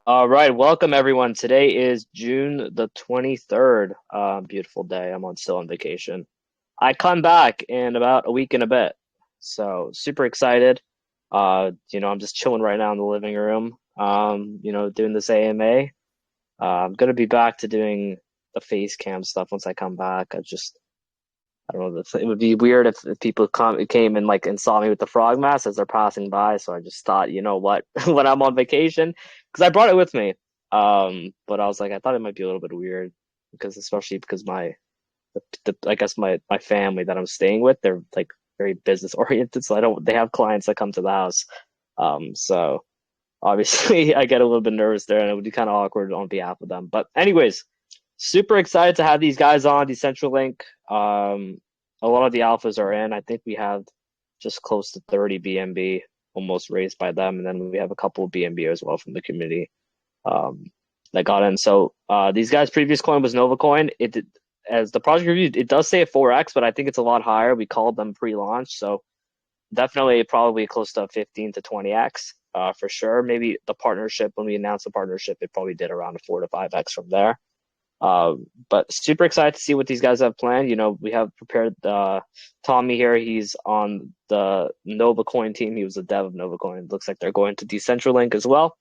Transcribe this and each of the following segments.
All right, welcome everyone. Today is June the 23rd. Beautiful day. Still on vacation. I come back in about a week and a bit. So super excited. I'm just chilling right now in the living room. Doing this AMA. I'm gonna be back to doing the face cam stuff once I come back. I don't know, it would be weird if people came and saw me with the frog mask as they're passing by. So I just thought, you know what, when I'm on vacation, because I brought it with me. But I was like, I thought it might be a little bit weird because especially because I guess my family that I'm staying with, they're like very business oriented, so they have clients that come to the house. So obviously I get a little bit nervous there, and it would be kind of awkward on behalf of them. But anyways, super excited to have these guys on Decentralink. A lot of the alphas are in. I think we have just close to 30 BNB almost raised by them, and then we have a couple of BNB as well from the community um, that got in. So these guys' previous coin was Nova Coin. As the project review, it does say a 4x, but I think it's a lot higher. We called them pre-launch, so definitely probably close to 15 to 20x for sure. Maybe the partnership, when we announced the partnership, it probably did around a 4 to 5x from there. But super excited to see what these guys have planned. We have prepared Tommy here. He's on the Nova Coin team. He was a dev of Nova Coin. Looks like they're going to Decentralink as well.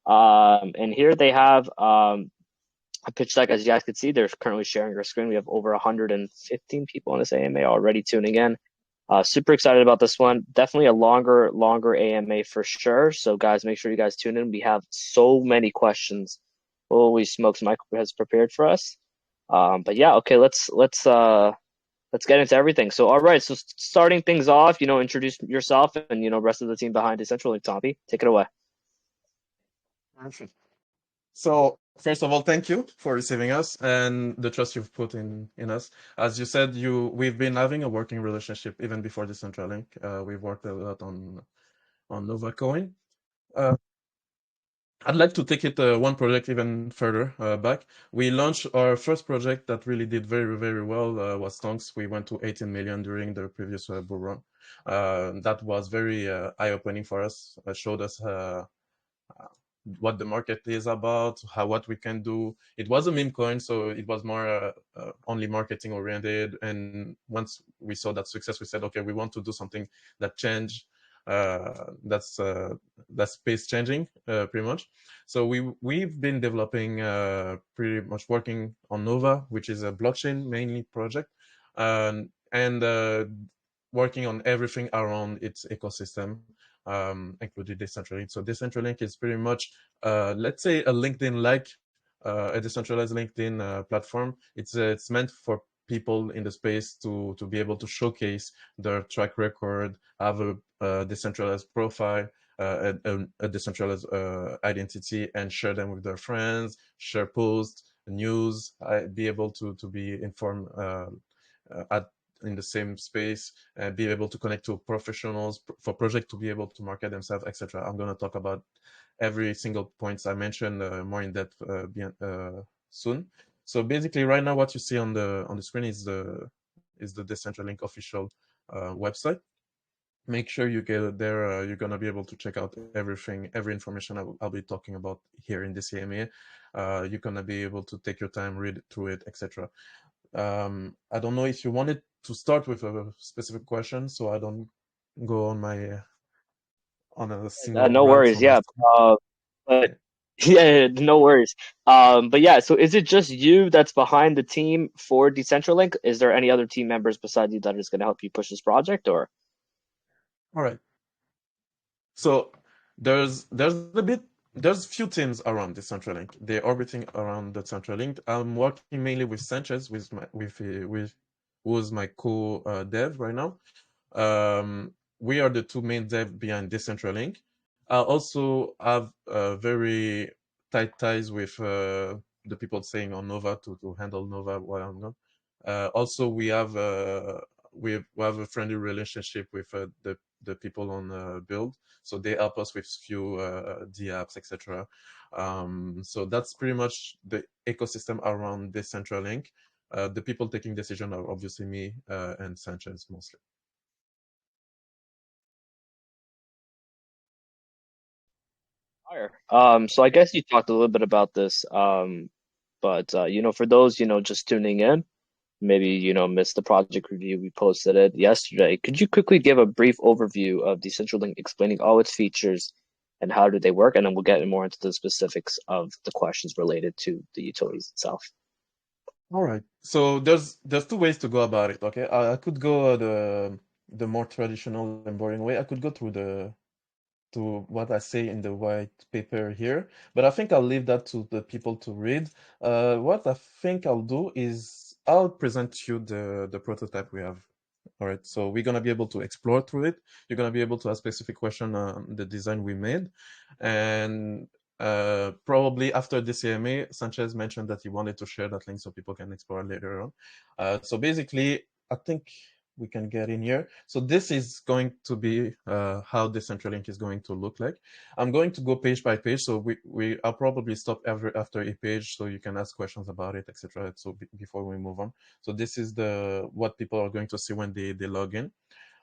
And here they have a pitch deck. As you guys can see, they're currently sharing our screen. We have over 115 people on this AMA already tuning in. Super excited about this one. Definitely a longer AMA for sure. So guys, make sure you guys tune in. We have so many questions. Holy smokes, Mike has prepared for us. But yeah, okay, let's get into everything. So all right, so starting things off, introduce yourself and rest of the team behind Decentralink. Tommy, take it away. Perfect. So, first of all, thank you for receiving us and the trust you've put in us. As you said, we've been having a working relationship even before Decentralink. We've worked a lot on Nova Coin. Uh, I'd like to take it one project even further back. We launched our first project that really did very well was Stonks. We went to 18 million during the previous bull run. That was very eye-opening for us. It showed us what the market is about, what we can do. It was a meme coin, so it was more only marketing oriented. And once we saw that success, we said, okay, we want to do something that change, that's space changing, pretty much. So we've been developing, pretty much working on Nova, which is a blockchain mainly project, and working on everything around its ecosystem, including Decentralink. So Decentralink is pretty much, let's say, a LinkedIn-like, a decentralized LinkedIn platform. It's meant for people in the space to be able to showcase their track record, have a decentralized profile, a decentralized identity, and share them with their friends, share posts, news, be able to be informed at in the same space, be able to connect to professionals for project to be able to market themselves, etc. I'm going to talk about every single points I mentioned more in depth soon. So basically, right now, what you see on the screen is the Decentralink official website. Make sure you get there. You're gonna be able to check out everything, every information I'll be talking about here in this AMA. You're gonna be able to take your time, read through it, etc. I don't know if you wanted to start with a specific question, so I don't go on a single No rant worries. on my Yeah. screen. But Yeah. yeah, no worries. But yeah, so is it just you that's behind the team for Decentralink? Is there any other team members besides you that is going to help you push this project, or? All right. So there's a bit there's few teams around the Centralink. They're orbiting around the Centralink. I'm working mainly with Sanchez, with who's my co dev right now. We are the two main dev behind Decentralink. I also have very tight ties with the people staying on Nova to handle Nova while I'm gone. Also, we have a friendly relationship with the people on Build, so they help us with few D apps, etc. So that's pretty much the ecosystem around Decentralink. The people taking decision are obviously me and Sanchez mostly. Fire. So I guess you talked a little bit about this, but for those, just tuning in, maybe, missed the project review, we posted it yesterday. Could you quickly give a brief overview of Decentralink, explaining all its features and how do they work? And then we'll get more into the specifics of the questions related to the utilities itself. All right. So there's two ways to go about it. Okay, I could go the more traditional and boring way. I could go through the to what I say in the white paper here, but I think I'll leave that to the people to read. What I think I'll do is I'll present you the prototype we have. All right, so we're gonna be able to explore through it. You're gonna be able to ask specific question on the design we made, and probably after this AMA, Sanchez mentioned that he wanted to share that link so people can explore later on. So basically, I think we can get in here. So this is going to be how the Decentralink is going to look like. I'm going to go page by page, so I'll probably stop after a page so you can ask questions about it, etc. So before we move on. So this is the what people are going to see when they log in.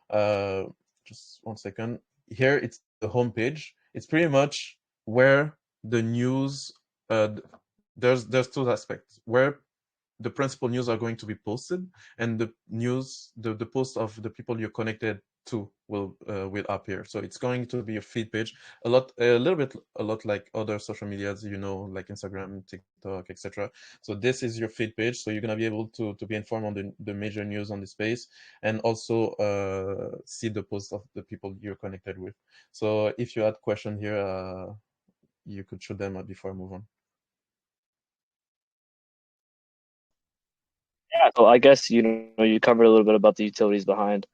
Uh, just 1 second. Here it's the home page. It's pretty much where the news. There's two aspects where the principal news are going to be posted, and the news, the post of the people you're connected to will appear. So it's going to be a feed page, a lot like other social medias, like Instagram, TikTok, etc. So this is your feed page. So you're gonna be able to be informed on the major news on the space, and also see the posts of the people you're connected with. So if you had question here, you could shoot them before I move on. Yeah, so I guess you covered a little bit about the utilities behind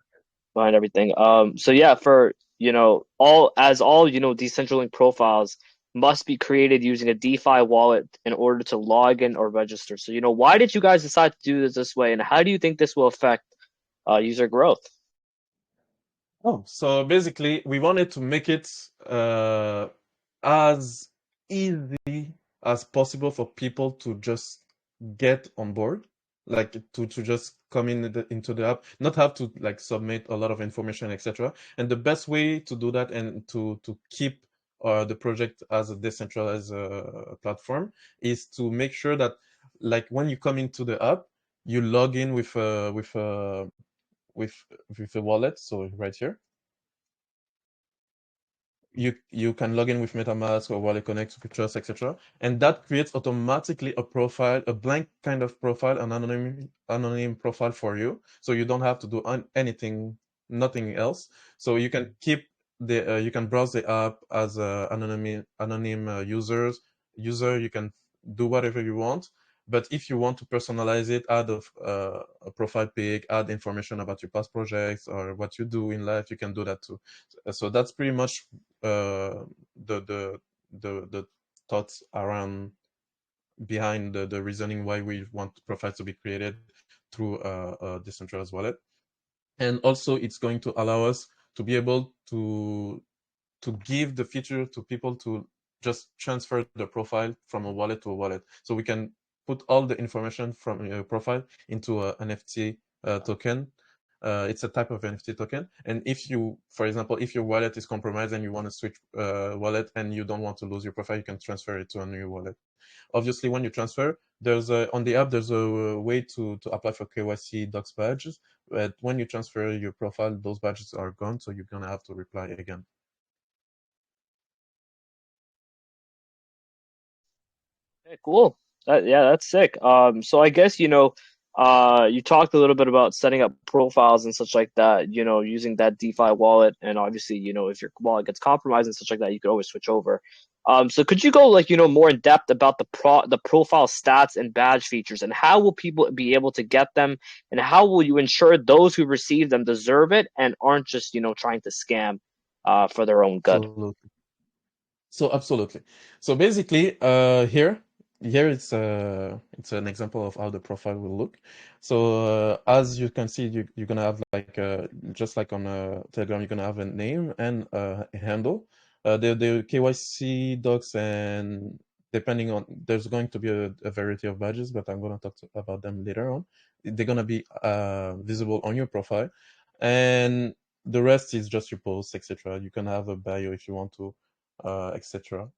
everything. So yeah, for all Decentralink profiles must be created using a DeFi wallet in order to log in or register. So why did you guys decide to do this way, and how do you think this will affect user growth? Oh, so basically, we wanted to make it as easy as possible for people to just get on board, like to just come into the app, not have to like submit a lot of information, etc. And the best way to do that and to keep the project as a decentralized platform is to make sure that, like, when you come into the app, you log in with with a wallet. So right here you can log in with MetaMask or Wallet Connect, Trust, etc. And that creates automatically a profile, a blank kind of profile, an anonym profile for you. So you don't have to do anything, nothing else. So you can keep you can browse the app as a anonym user. You can do whatever you want. But if you want to personalize it, add a profile pic, add information about your past projects or what you do in life, you can do that too. So that's pretty much uh, the the the thoughts around behind the reasoning why we want profiles to be created through a decentralized wallet. And also it's going to allow us to be able to give the feature to people to just transfer the profile from a wallet to a wallet. So we can put all the information from your profile into an NFT token. It's a type of NFT token. And if you, for example, if your wallet is compromised and you want to switch wallet and you don't want to lose your profile, you can transfer it to a new wallet. Obviously, when you transfer, on the app there's a way to apply for KYC docs badges. But when you transfer your profile, those badges are gone, so you're gonna have to reply again. Okay, cool. Yeah, that's sick. So I guess, you talked a little bit about setting up profiles and such like that, using that DeFi wallet. And obviously, if your wallet gets compromised and such like that, you could always switch over. So could you go like, more in depth about the profile stats and badge features, and how will people be able to get them, and how will you ensure those who receive them deserve it and aren't just, trying to scam for their own good? Absolutely. So absolutely. So basically, here it's an example of how the profile will look. So as you can see, you're gonna have like just like on Telegram, you're gonna have a name and a handle. The KYC docs, and depending on, there's going to be a variety of badges, but I'm gonna about them later on. They're gonna be visible on your profile, and the rest is just your posts, etc. You can have a bio if you want to, etc.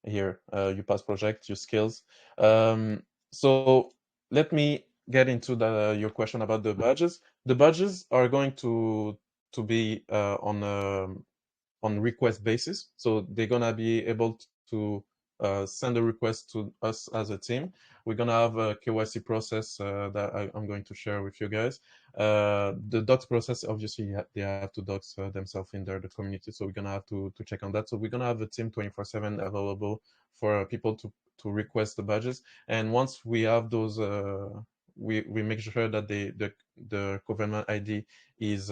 here, your past project, your skills. So let me get into your question about the badges. The badges are going to be on request basis. So they're gonna be able to send a request to us as a team. We're gonna have a KYC process that I'm going to share with you guys. The docs process, obviously, they have to docs themselves in there, the community. So we're gonna have to check on that. So we're gonna have a team 24/7 available for people to request the badges. And once we have those, we make sure that the government ID is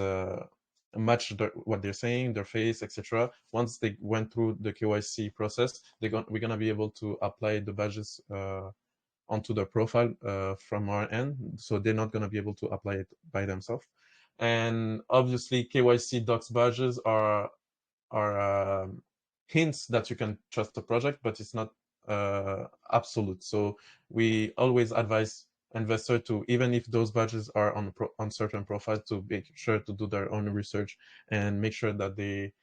match what they're saying, their face, etc. Once they went through the KYC process, we're gonna be able to apply the badges onto their profile from our end, so they're not gonna be able to apply it by themselves. And obviously, KYC docs badges are hints that you can trust the project, but it's not absolute. So we always advise investor to, even if those badges are on certain profiles, to make sure to do their own research and make sure that they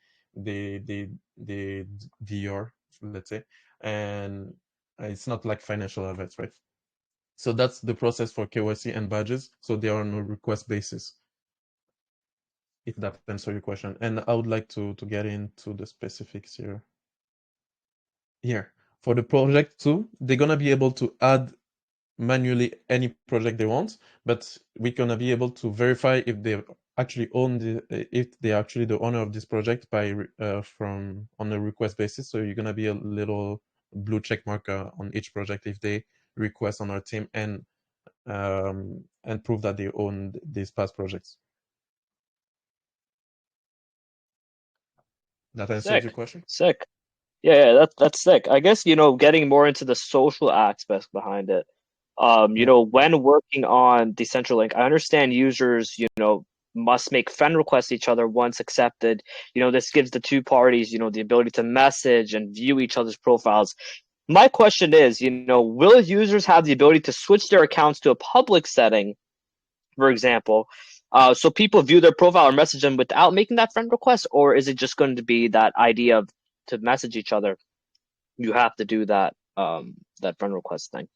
DYOR, let's say, and it's not like financial advice, right? So that's the process for KYC and badges. So they are on a request basis, if that answers your question. And I would like to get into the specifics here. Here, for the project too, they're gonna be able to add manually any project they want, but we're gonna be able to verify if they actually if they're actually the owner of this project by from on a request basis. So you're gonna be a little blue check mark on each project if they request on our team and prove that they own these past projects. That answers your Sick, question? sick. Yeah, that's sick. I guess, getting more into the social aspects behind it. Yeah. When working on Decentralink, I understand users, must make friend requests to each other once accepted. This gives the two parties, the ability to message and view each other's profiles. My question is, will users have the ability to switch their accounts to a public setting, for example, so people view their profile or message them without making that friend request, or is it just going to be that idea of to message each other? You have to do that friend request thing.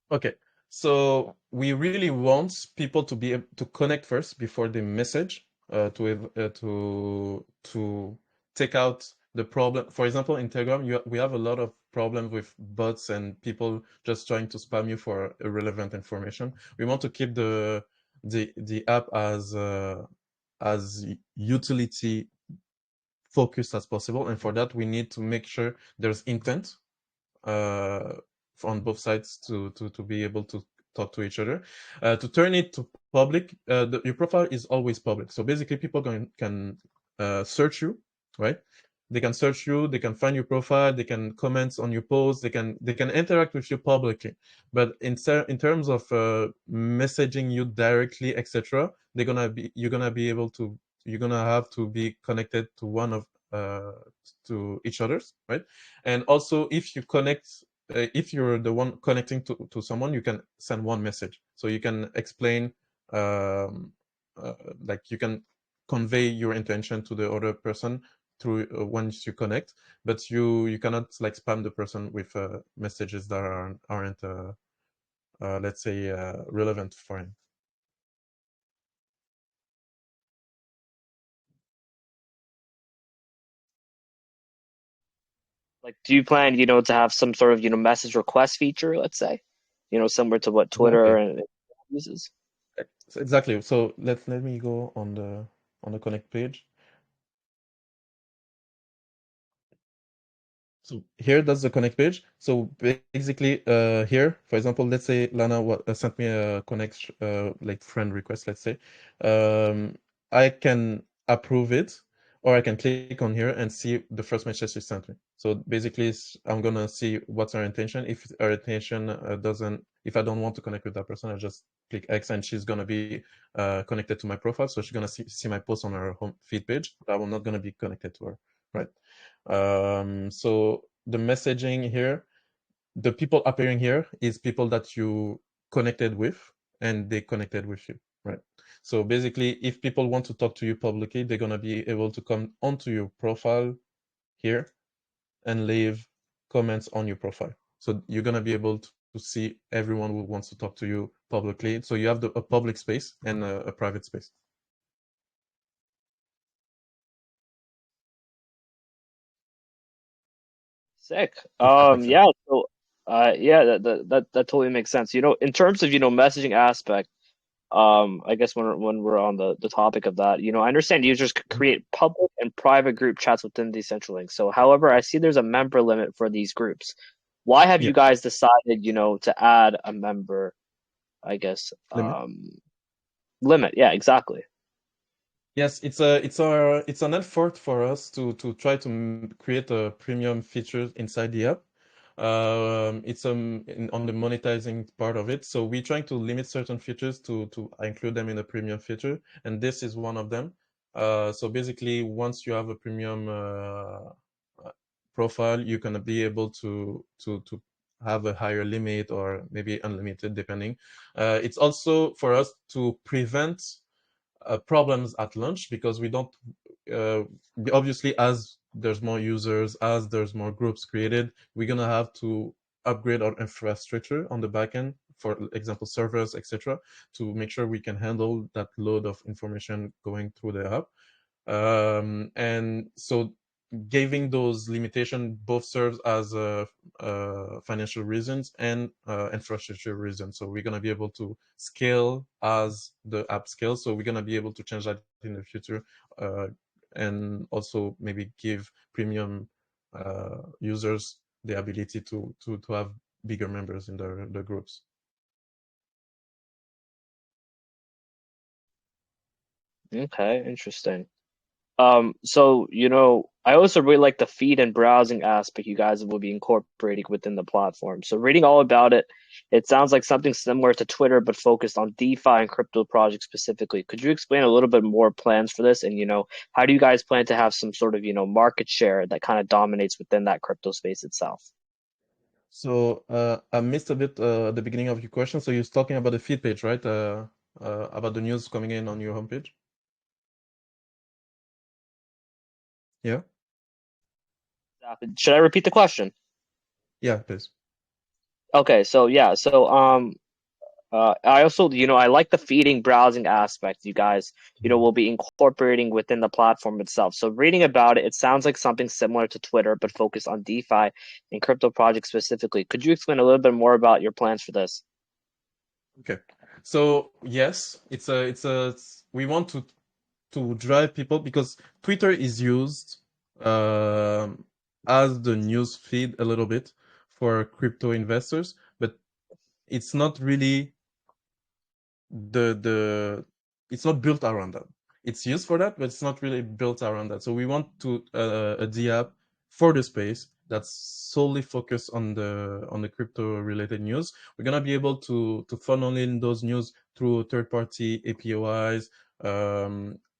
Okay, so we really want people to be able to connect first before they message to take out the problem. For example, in Telegram, we have a lot of problems with bots and people just trying to spam you for irrelevant information. We want to keep the app as utility focused as possible, and for that we need to make sure there's intent uh, on both sides to be able to talk to each other. To turn it to public, your profile is always public. So basically, people can search you, right? They can search you, they can find your profile, they can comment on your posts, they can interact with you publicly. But in terms of messaging you directly, etc., you're gonna have to be connected to one of to each other's, right? And also, if you're the one connecting to someone, you can send one message. So you can explain, um, like you can convey your intention to the other person through once you connect, but you cannot like spam the person with messages that aren't let's say relevant for him. Like, do you plan, to have some sort of, message request feature, let's say, similar to what Twitter Exactly. and uses? Exactly. So let me go on the connect page. So here, that's the connect page. So basically, here, for example, let's say Lana sent me a connect like friend request, let's say. I can approve it, or I can click on here and see the first message she sent me. So basically, I'm gonna see what's her intention. If her intention if I don't want to connect with that person, I just click X, and she's gonna be connected to my profile. So she's gonna see my post on her home feed page, but I'm not gonna be connected to her, right? So the messaging here, the people appearing here is people that you connected with, and they connected with you, right? So basically, if people want to talk to you publicly, they're gonna be able to come onto your profile here and leave comments on your profile. So you're gonna be able to see everyone who wants to talk to you publicly. So you have a public space and a private space. Sick. If that makes sense. Yeah. So, yeah, that totally makes sense. In terms of messaging aspect, I guess when we're on the topic of that, I understand users could Mhm. create public and private group chats within Decentralink. So, however, I see there's a member limit for these groups. Why have Yeah. you guys decided, to add a member, I guess, Limit. limit? Yeah, exactly. Yes, it's an effort for us to try to create a premium feature inside the app. It's on the monetizing part of it. So we're trying to limit certain features to include them in a premium feature, and this is one of them. So basically, once you have a premium profile, you're gonna be able to have a higher limit or maybe unlimited, depending. It's also for us to prevent problems at launch because we don't uh, obviously, as there's more users, as there's more groups created, we're gonna have to upgrade our infrastructure on the backend, for example servers, etc., to make sure we can handle that load of information going through the app. And so giving those limitations both serves as financial reasons and infrastructure reasons. So we're going to be able to scale as the app scales. So we're going to be able to change that in the future, uh, and also maybe give premium users the ability to have bigger members in the groups. Okay, interesting. So, I also really like the feed and browsing aspect you guys will be incorporating within the platform. So reading all about it, it sounds like something similar to Twitter, but focused on DeFi and crypto projects specifically. Could you explain a little bit more plans for this? And, how do you guys plan to have some sort of, market share that kind of dominates within that crypto space itself? So I missed a bit the beginning of your question. So you're talking about the feed page, right? About the news coming in on your homepage. Yeah. Should I repeat the question? Yeah, please. Okay, so yeah, so I also, I like the feeding browsing aspect you guys, Mhm. will be incorporating within the platform itself. So reading about it, it sounds like something similar to Twitter, but focused on DeFi and crypto projects specifically. Could you explain a little bit more about your plans for this? Okay. So yes, we want to drive people because Twitter is used um, as the news feed a little bit for crypto investors, but it's not really the it's not built around that. It's used for that, but it's not really built around that. So we want to a D app for the space that's solely focused on the crypto related news. We're gonna be able to funnel in those news through third party APIs,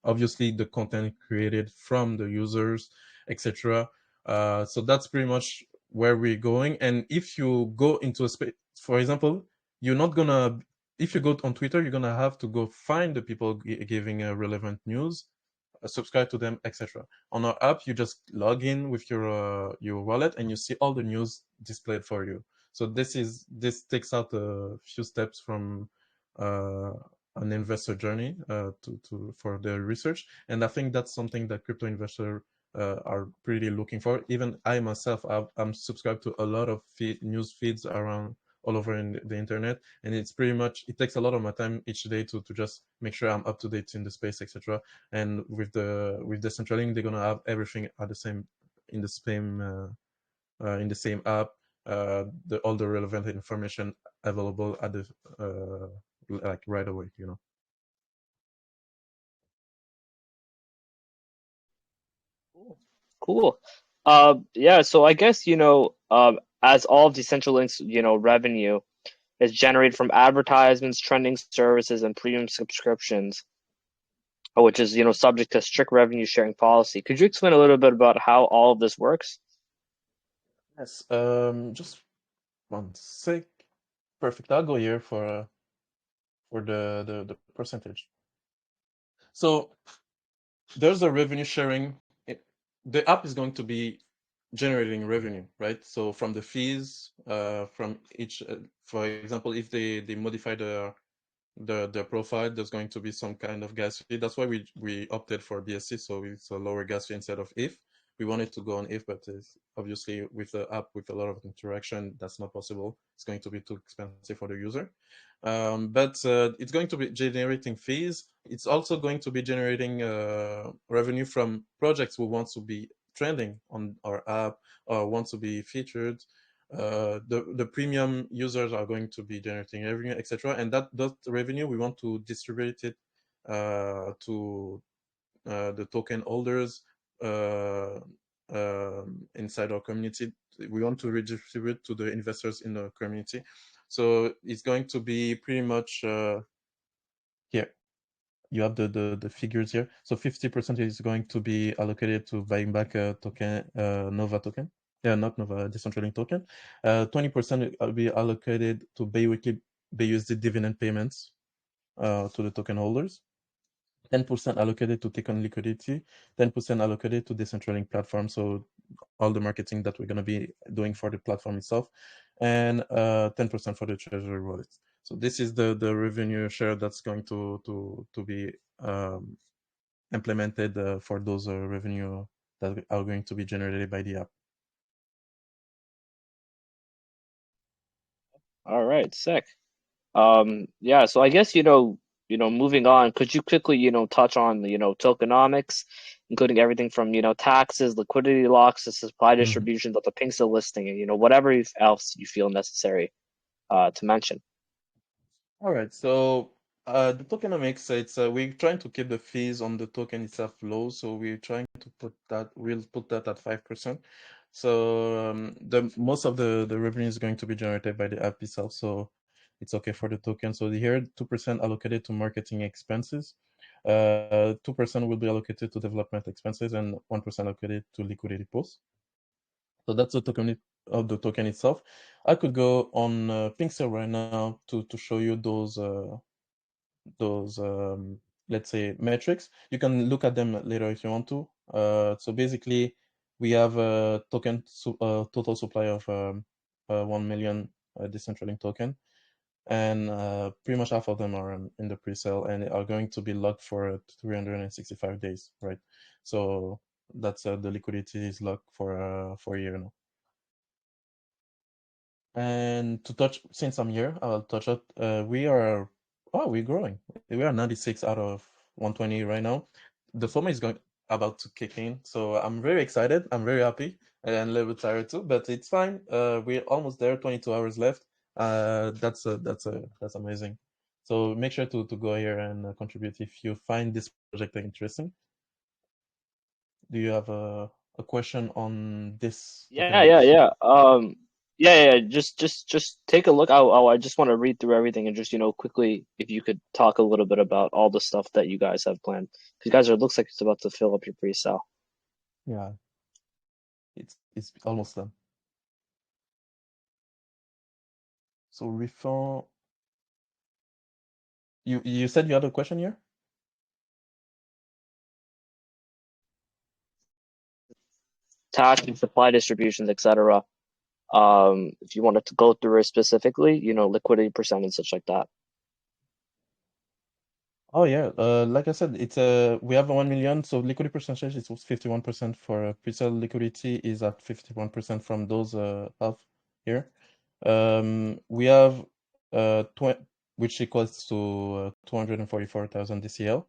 obviously the content created from the users, etc. So that's pretty much where we're going. And if you go into a space, for example, you're not gonna if you go on Twitter, you're gonna have to go find the people giving relevant news, subscribe to them, etc. On our app, you just log in with your wallet and you see all the news displayed for you. So this takes out a few steps from uh, an investor journey to for their research, and I think that's something that crypto investors are pretty looking for. Even I myself, I'm subscribed to a lot of news feeds around all over in the internet, and it's pretty much it takes a lot of my time each day to just make sure I'm up to date in the space, etc. And with the Decentralink, they're gonna have everything at the same in the same in the same app, all the relevant information available at the like right away, you know. Cool. Cool. Yeah, so I guess, as all of Decentralinks, revenue is generated from advertisements, trending services, and premium subscriptions, which is, subject to strict revenue sharing policy. Could you explain a little bit about how all of this works? Yes. Just one sec. Perfect. I'll go here for the percentage. So there's a revenue sharing. The app is going to be generating revenue, right? So from the fees, from each, for example, if they modify the profile, there's going to be some kind of gas fee. That's why we opted for BSC, so it's a lower gas fee instead of if. We wanted to go on if, but obviously with the app with a lot of interaction, that's not possible. It's going to be too expensive for the user. But it's going to be generating fees. It's also going to be generating revenue from projects who want to be trending on our app or want to be featured. The premium users are going to be generating revenue, etc. And that revenue we want to distribute it to the token holders uh, inside our community. We want to redistribute to the investors in the community. So it's going to be pretty much here. You have the figures here. So 50% is going to be allocated to buying back a token, Nova token. Yeah, not Nova, Decentralink token. 20% will be allocated to biweekly BUSD dividend payments to the token holders. 10% allocated to token liquidity, 10% allocated to Decentralink platform. So all the marketing that we're going to be doing for the platform itself, and 10% for the treasury wallets. So this is the revenue share that's going to be implemented for those revenue that are going to be generated by the app. All right, sick. Yeah, so I guess, moving on, could you quickly, touch on, tokenomics, including everything from, taxes, liquidity locks, to supply Mhm. distributions of the Pinkster listing, and, whatever else you feel necessary to mention. All right, so the tokenomics, it's we're trying to keep the fees on the token itself low, so we're trying to we'll put that at 5%. So the most of the revenue is going to be generated by the app itself, so it's okay for the token. So here, 2% allocated to marketing expenses, 2% will be allocated to development expenses, and 1% allocated to liquidity pools. So that's the token of the token itself. I could go on Pinkster right now to show you those let's say metrics. You can look at them later if you want to. So basically, we have a total supply of 1 million Decentralink token, and pretty much half of them are in the pre-sale and are going to be locked for 365 days, right? So that's the liquidity is locked for a year now. And to touch, since I'm here, I'll touch it. We're growing. We are 96 out of 120 right now. The FOMO is going about to kick in, so I'm very excited. I'm very happy and a little bit tired too, but it's fine. We're almost there. 22 hours left. That's amazing. So make sure to go here and contribute if you find this project interesting. Do you have a question on this Yeah, yeah, tokenomics? yeah. Yeah. Just take a look. I just want to read through everything and just, quickly, if you could talk a little bit about all the stuff that you guys have planned. Because you guys looks like it's about to fill up your pre-sale. Yeah, it's almost done. So refund. You said you had a question here? Tax and supply distributions, etc. If you wanted to go through it specifically, liquidity percent and such like that. Oh yeah, like I said, it's we have 1 million, so liquidity percentage is 51% for pre-sale liquidity is at 51% from those half here. We have 20, which equals to 244,000 DCL.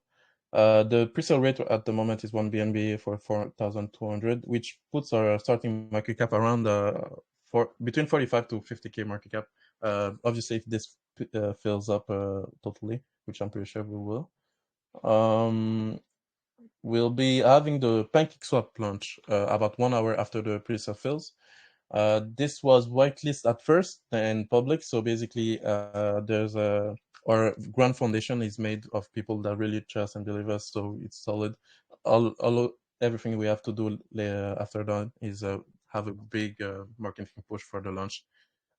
The pre-sale rate at the moment is 1 BNB for 4,200, which puts our starting market cap around between 45 to 50K market cap. Obviously, if this fills up totally, which I'm pretty sure we will. We'll be having the PancakeSwap launch about 1 hour after the pre-sale fills. This was whitelist at first and public, so basically there's our grand foundation is made of people that really trust and believe us, so it's solid. Everything we have to do after that is have a big marketing push for the launch.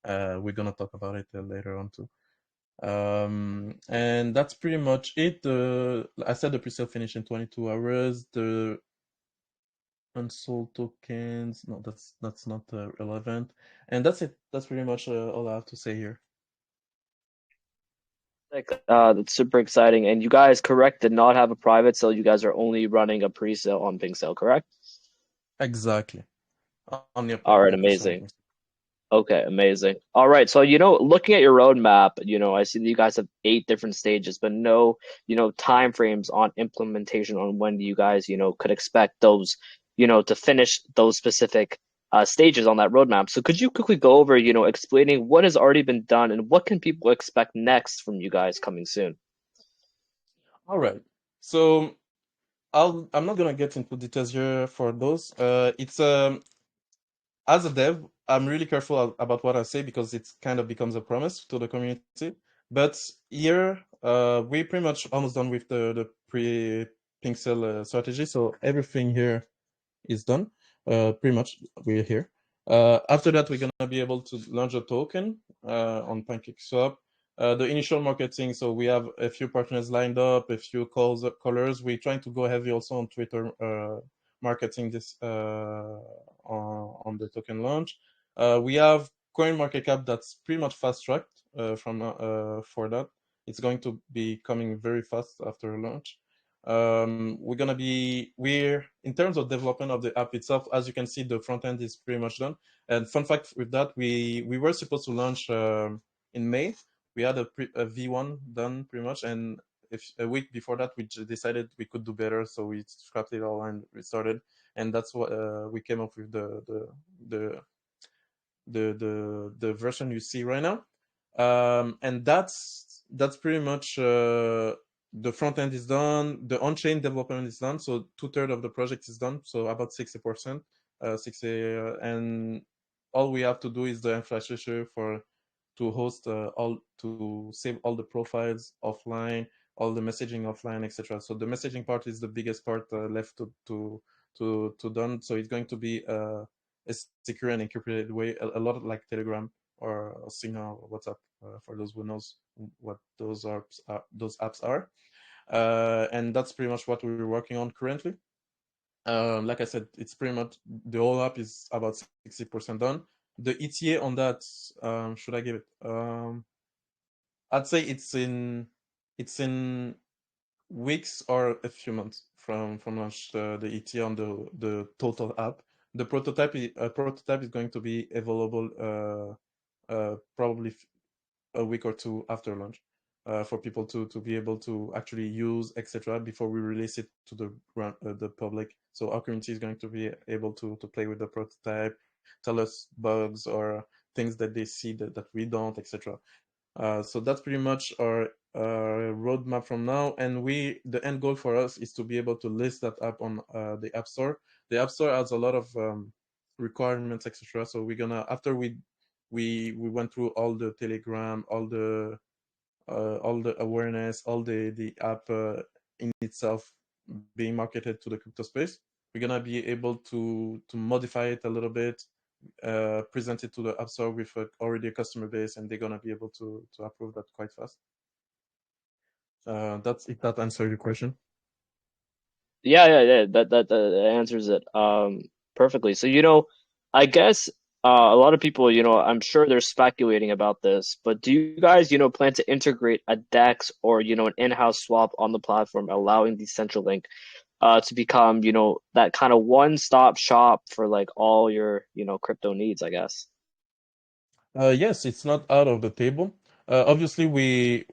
We're gonna talk about it later on too. And that's pretty much it. I said the pre-sale finished in 22 hours. Unsold tokens. No, that's not relevant. And that's it. That's pretty much all I have to say here. Like, that's super exciting. And you guys, correct, did not have a private sale. You guys are only running a pre-sale on Pink Sale, correct? Exactly. Only All right, a personal amazing. thing. Okay, amazing. All right, so looking at your roadmap, I see that you guys have 8 different stages, but no, time frames on implementation on when you guys, could expect those, to finish those specific stages on that roadmap. So could you quickly go over, explaining what has already been done and what can people expect next from you guys coming soon? All right. So I'm not gonna get into details here for those. It's as a dev, I'm really careful about what I say because it kind of becomes a promise to the community. But here, we pretty much almost done with the pre Pixel strategy. So everything here is done. Pretty much, we're here. After that, we're gonna be able to launch a token on PancakeSwap. The initial marketing, so we have a few partners lined up, a few callers. We're trying to go heavy also on Twitter marketing this on the token launch. We have CoinMarketCap that's pretty much fast tracked from for that. It's going to be coming very fast after launch. We're in terms of development of the app itself, as you can see, the front end is pretty much done. And fun fact with that, we were supposed to launch in May. We had a V1 done pretty much, and if a week before that, we decided we could do better, so we scrapped it all and restarted. And that's what we came up with the the version you see right now. And that's pretty much the front end is done. The on-chain development is done. So 2/3 of the project is done. So about 60%, 60, and all we have to do is the infrastructure for to host all to save all the profiles offline, all the messaging offline, etc. So the messaging part is the biggest part left to done. So it's going to be a secure and encrypted way, a lot of like Telegram or Signal or WhatsApp for those who knows what those apps are. And that's pretty much what we're working on currently. Like I said, it's pretty much the whole app is about 60% done. The ETA on that, should I give it? I'd say it's in weeks or a few months from launch the ETA on the total app. The prototype is going to be available probably a week or two after launch for people to be able to actually use, etc. before we release it to the public. So our community is going to be able to play with the prototype, tell us bugs or things that they see that we don't, etc. So that's pretty much our roadmap from now. And the end goal for us is to be able to list that app on the App Store. The App Store has a lot of requirements, etc. So we're gonna after we went through all the Telegram, all the awareness, all the app in itself being marketed to the crypto space. We're gonna be able to modify it a little bit, present it to the App Store with already a customer base, and they're gonna be able to approve that quite fast. That's if that answers your question. Yeah, yeah, yeah. That answers it perfectly. So, I guess a lot of people, I'm sure they're speculating about this, but do you guys, plan to integrate a DEX or, an in-house swap on the platform, allowing Decentralink to become, that kind of one-stop shop for like all your, crypto needs, I guess. Yes, it's not out of the table. Obviously, we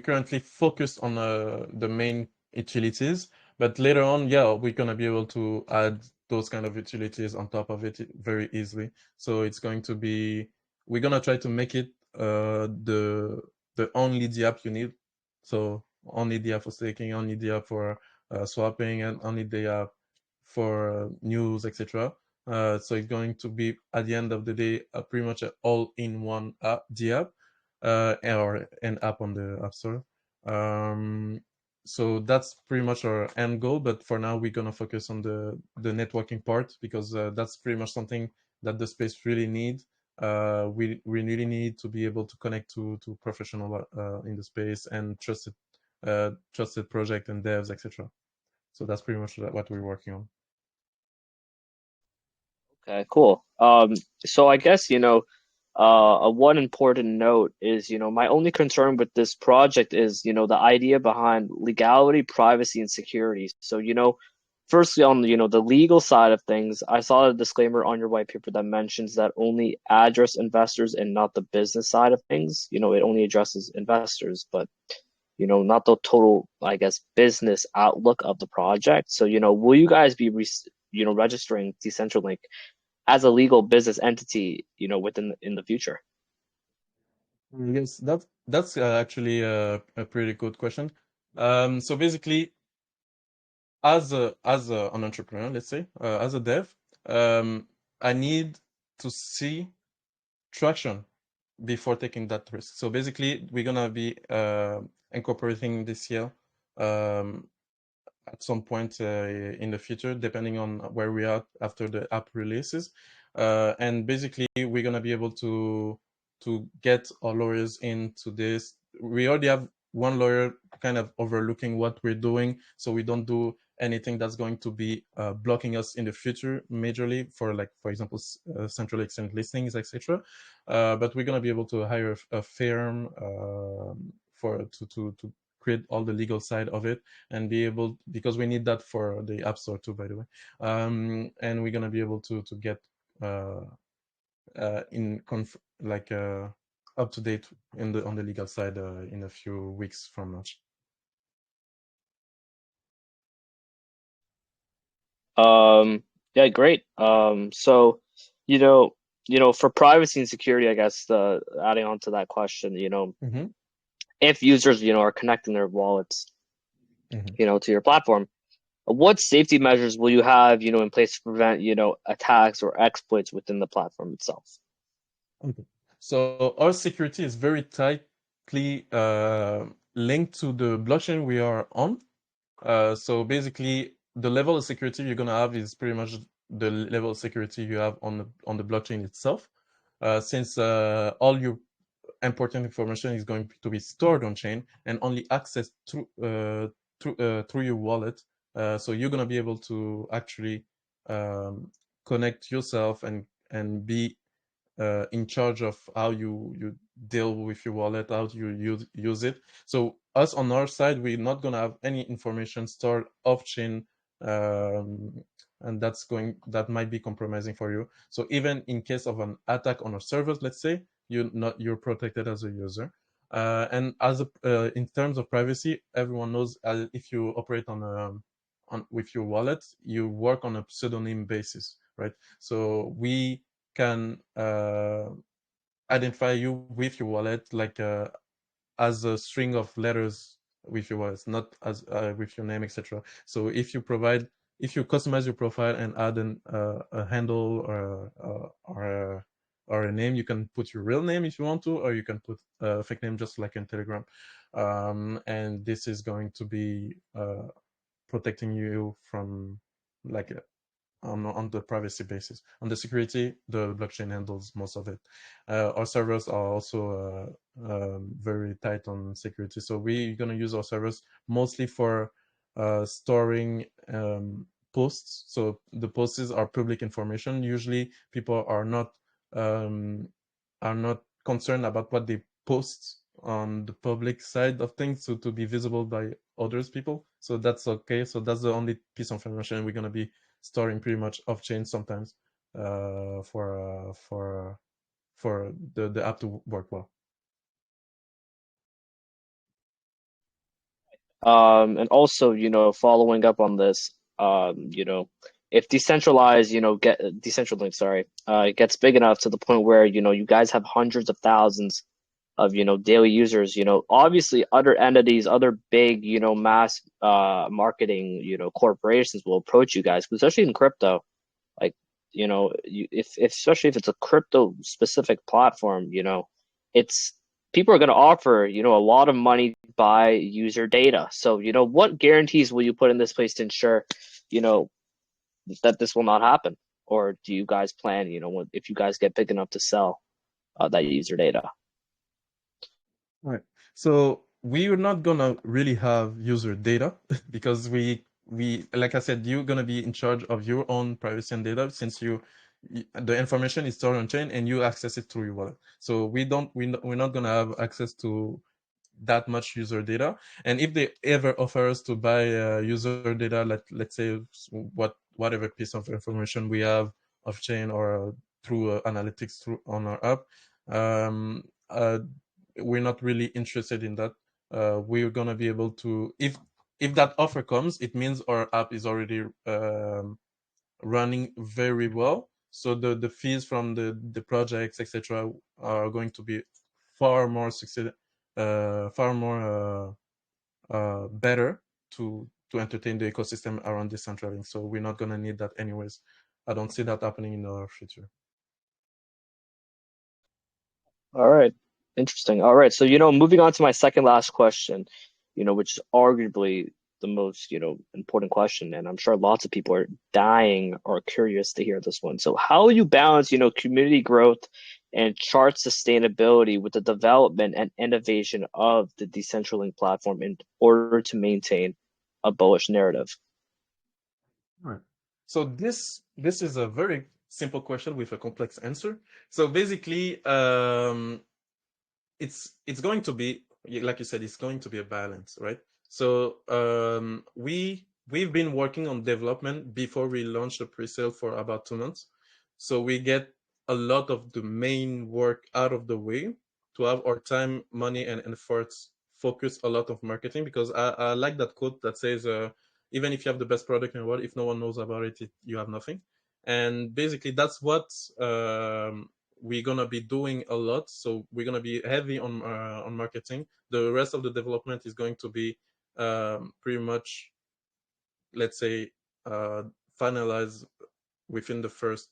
currently focus on the main utilities, but later on, yeah, we're gonna be able to add those kind of utilities on top of it very easily. So it's going to be we're gonna try to make it the only the app you need. So only the app for staking, only the app for swapping, and only the app for news, etc. So it's going to be at the end of the day pretty much an all-in-one app, the app, or an app on the App Store. Um, so that's pretty much our end goal. But for now, we're gonna focus on the networking part because that's pretty much something that the space really need. We really need to be able to connect to professional in the space and trusted project and devs, etc. So that's pretty much what we're working on. Okay, cool. So I guess, one important note is, my only concern with this project is, the idea behind legality, privacy, and security. So, firstly on, the legal side of things, I saw a disclaimer on your white paper that mentions that only address investors and not the business side of things. It only addresses investors, but not the total, I guess, business outlook of the project. So, will you guys be, registering Decentralink as a legal business entity, within in the future? Yes, that's actually a pretty good question. So basically, as an entrepreneur, let's say, as a dev, I need to see traction before taking that risk. So basically, we're gonna be incorporating this year um, at some point in the future, depending on where we are after the app releases. And basically, we're gonna be able to get our lawyers into this. We already have one lawyer kind of overlooking what we're doing, so we don't do anything that's going to be blocking us in the future majorly for, like, for example, central exchange listings, etc. But we're gonna be able to hire a firm for to create all the legal side of it and be able, because we need that for the app store too, by the way. And we're gonna be able to get uh, in like up to date in the on the legal side in a few weeks from now. Yeah, great. So, you know, for privacy and security, I guess, adding on to that question, Mm-hmm. if users, are connecting their wallets, Mm-hmm. to your platform, what safety measures will you have, in place to prevent, attacks or exploits within the platform itself? Okay. So our security is very tightly linked to the blockchain we are on. So basically, the level of security you're gonna have is pretty much the level of security you have on the blockchain itself. Since all your important information is going to be stored on chain and only accessed through your wallet. So you're gonna be able to actually um, connect yourself and be in charge of how you deal with your wallet, how you use it. So us on our side, we're not gonna have any information stored off chain, um, and that might be compromising for you. So even in case of an attack on our servers, let's say, you're protected as a user. And in terms of privacy, everyone knows if you operate on with your wallet, you work on a pseudonym basis, right? So we can identify you with your wallet like as a string of letters with your wallet, not as with your name, etc. So if you customize your profile and add a handle or a name, you can put your real name if you want to, or you can put a fake name just like in Telegram. And this is going to be protecting you from like on the privacy basis. On the security, the blockchain handles most of it. Our servers are also very tight on security, so we're gonna use our servers mostly for storing posts. So the posts are public information. Usually, people um, are not concerned about what they post on the public side of things, so to be visible by others people. So that's okay. So that's the only piece of information we're gonna be storing pretty much off chain sometimes for the app to work well. And also, following up on this, if decentralized, get Decentralink, sorry, gets big enough to the point where, you guys have hundreds of thousands of, daily users, obviously other entities, other big, mass marketing, corporations will approach you guys, especially in crypto. Like, if especially if it's a crypto specific platform, it's people are going to offer, a lot of money to buy user data. So, what guarantees will you put in this place to ensure, you know, that this will not happen? Or do you guys plan, if you guys get big enough to sell that user data? Right. So we are not gonna really have user data because we like I said, you're gonna be in charge of your own privacy and data since the information is stored on chain and you access it through your wallet. So we're not gonna have access to that much user data. And if they ever offer us to buy user data, let's say whatever piece of information we have off chain or through analytics through on our app, um, uh, we're not really interested in that. We're gonna be able to, if that offer comes, it means our app is already running very well. So the fees from the projects, etc., are going to be far more succeed, far more better to entertain the ecosystem around Decentralink. So we're not gonna need that anyways. I don't see that happening in our future. All right. Interesting. All right. So, moving on to my second last question, which is arguably the most, important question. And I'm sure lots of people are dying or curious to hear this one. So, how will you balance, community growth and chart sustainability with the development and innovation of the Decentralink platform in order to maintain a bullish narrative? All right. So this is a very simple question with a complex answer. So basically, it's going to be, like you said, it's going to be a balance, right? So we've been working on development before we launched the pre-sale for about 2 months. So we get a lot of the main work out of the way to have our time, money, and efforts focus a lot of marketing, because I like that quote that says, even if you have the best product in the world, if no one knows about it, you have nothing. And basically that's what we're gonna be doing a lot. So we're gonna be heavy on marketing. The rest of the development is going to be pretty much, let's say, uh, finalized within the first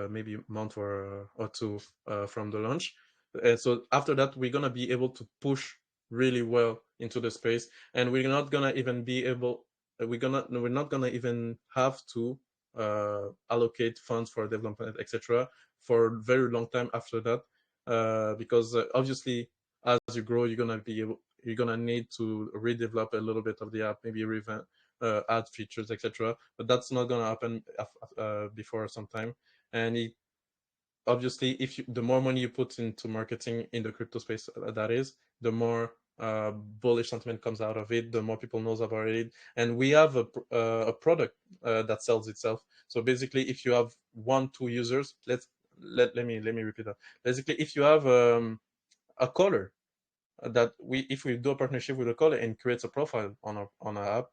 maybe month or two from the launch. And so after that, we're gonna be able to push really well into the space, and we're not gonna even be able. We're not gonna even have to allocate funds for development, etc., for a very long time after that, because obviously as you grow, you're gonna need to redevelop a little bit of the app, maybe revamp, add features, etc. But that's not gonna happen before some time. And obviously, if the more money you put into marketing in the crypto space, that is, the more bullish sentiment comes out of it, the more people knows about it. And we have a product that sells itself. So basically, if you have 1, 2 users, let me repeat that. Basically, if you have a caller that if we do a partnership with a caller and creates a profile on our app,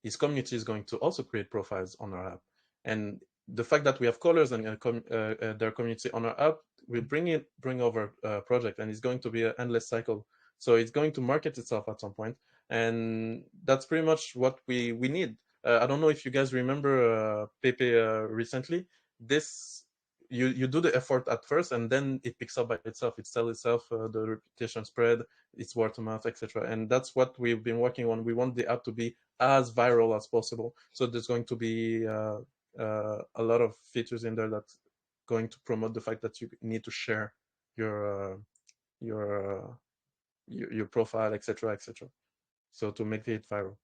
his community is going to also create profiles on our app. And the fact that we have callers and their community on our app will bring over a project, and it's going to be an endless cycle. So it's going to market itself at some point, and that's pretty much what we need. I don't know if you guys remember Pepe recently. This you do the effort at first, and then it picks up by itself. It sells itself. The reputation spread. It's word of mouth, etc. And that's what we've been working on. We want the app to be as viral as possible. So there's going to be a lot of features in there that's going to promote the fact that you need to share your uh, your, uh, your profile, etc., etc. So to make it viral.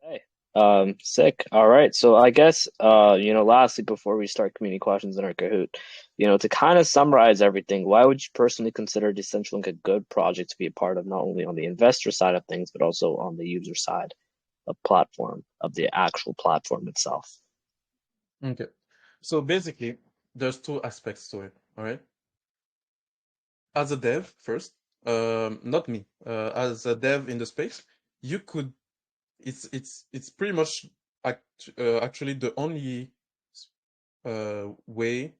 Hey, sick. All right. So I guess, lastly, before we start community questions in our Kahoot, to kind of summarize everything, why would you personally consider Decentralink a good project to be a part of, not only on the investor side of things, but also on the user side of platform, of the actual platform itself? Okay. So basically, there's two aspects to it. All right. As a dev, first, not me, as a dev in the space, you could. It's pretty much actually the only way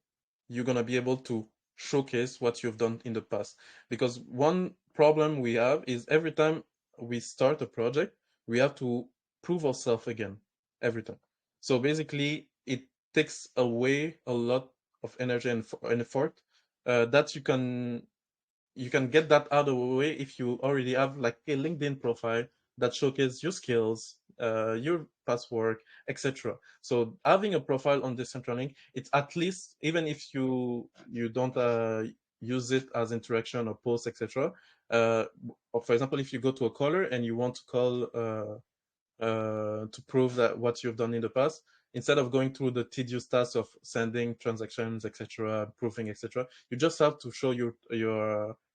you're gonna be able to showcase what you've done in the past. Because one problem we have is every time we start a project, we have to prove ourselves again every time. So basically, it takes away a lot of energy and effort that you can get that out of the way if you already have like a LinkedIn profile that showcases your skills, your past work, etc. So having a profile on Decentralink, it's at least, even if you don't use it as interaction or post, etc. Or for example, if you go to a caller and you want to call to prove that what you've done in the past, instead of going through the tedious task of sending transactions, etc., proving, etc. You just have to show your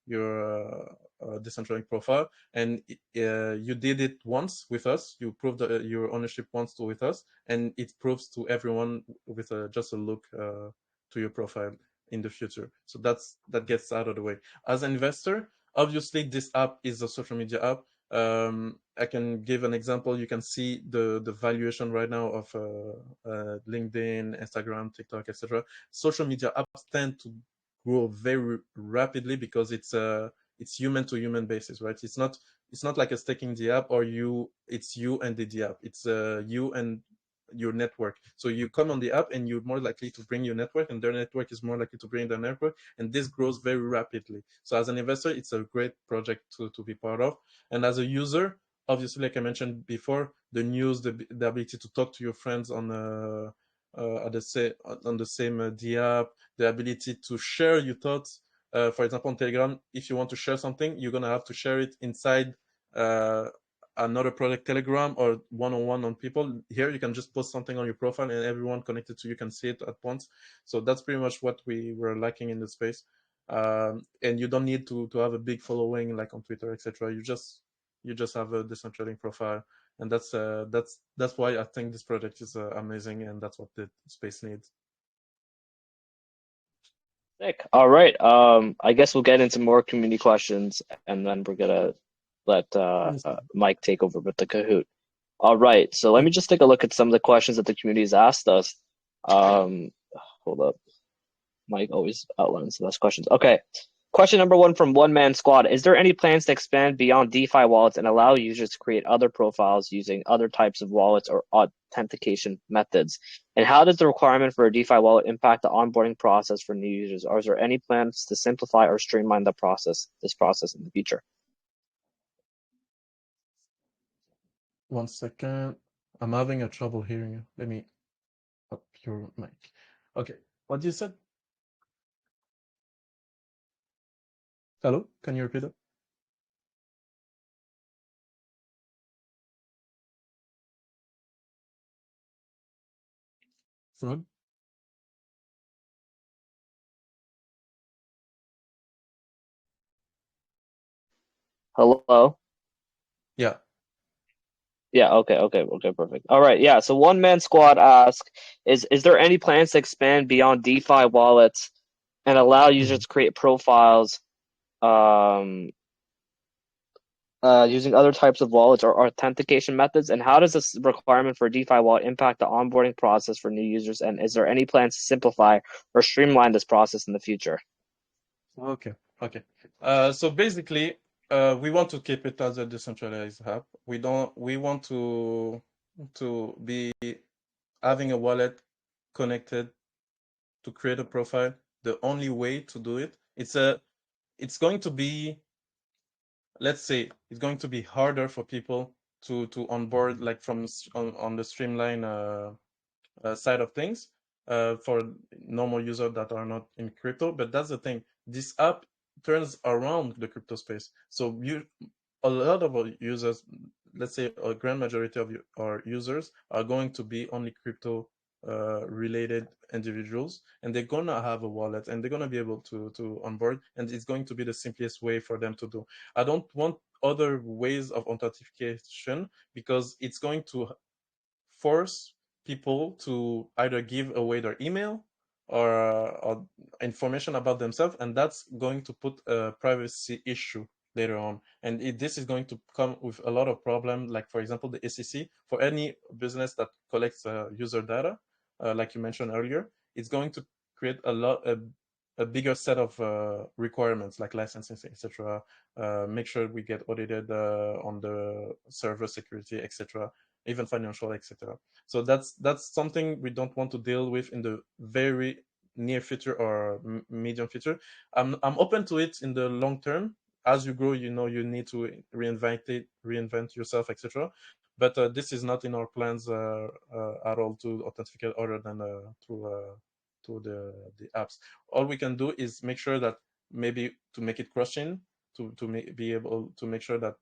Decentralink profile, and you did it once with us. You proved your ownership once with us, and it proves to everyone with just a look to your profile in the future. So that gets out of the way. As an investor, obviously this app is a social media app. I can give an example. You can see the valuation right now of LinkedIn, Instagram, TikTok, etc. Social media apps tend to grow very rapidly because it's human to human basis, right? It's not like a staking the app or it's you and the app. It's you and your network. So you come on the app and you're more likely to bring your network, and their network is more likely to bring their network, and this grows very rapidly. So as an investor, it's a great project to be part of. And as a user, obviously, like I mentioned before, the news, the ability to talk to your friends on the same the app, the ability to share your thoughts. For example, on Telegram, if you want to share something, you're gonna have to share it inside uh, another project Telegram or one-on-one on people. Here, you can just post something on your profile, and everyone connected to you can see it at once. So that's pretty much what we were lacking in the space. And you don't need to have a big following like on Twitter, etc. You just have a Decentralink profile, and that's why I think this project is amazing, and that's what the space needs. Sick. All right. I guess we'll get into more community questions, and then we're gonna let Yes. Mike take over with the Kahoot. All right. So let me just take a look at some of the questions that the community has asked us. Um, hold up. Mike always outlines the best questions. Okay. Question number one from One Man Squad. Is there any plans to expand beyond DeFi wallets and allow users to create other profiles using other types of wallets or authentication methods? And how does the requirement for a DeFi wallet impact the onboarding process for new users? Or is there any plans to simplify or streamline this process in the future? 1 second. I'm having a trouble hearing you. Let me up your mic. Okay. What you said? Hello? Can you repeat it? Frog? Hello? Yeah. Yeah, okay, perfect. All right, yeah. So One Man Squad asks, is there any plans to expand beyond DeFi wallets and allow users Mhm. to create profiles um, using other types of wallets or authentication methods? And how does this requirement for a DeFi wallet impact the onboarding process for new users? And is there any plans to simplify or streamline this process in the future? Okay. Okay. So basically, we want to keep it as a decentralized app. We want to be having a wallet connected to create a profile. The only way to do it, it's going to be, let's say, it's going to be harder for people to onboard like on the streamline side of things for normal users that are not in crypto. But that's the thing. This app turns around the crypto space. So a lot of our users, let's say a grand majority of our users, are going to be only crypto related individuals, and they're gonna have a wallet, and they're gonna be able to onboard, and it's going to be the simplest way for them to do. I don't want other ways of authentication because it's going to force people to either give away their email or information about themselves, and that's going to put a privacy issue later on. And this is going to come with a lot of problems, like for example the SEC. For any business that collects user data, like you mentioned earlier, it's going to create a bigger set of requirements like licensing, etc. Make sure we get audited on the server security, etc., even financial, etc. So that's something we don't want to deal with in the very near future or medium future. I'm open to it in the long term. As you grow, you need to reinvent yourself, etc. But this is not in our plans at all to authenticate other than through the apps. All we can do is make sure that maybe to make it cross-chain, be able to make sure that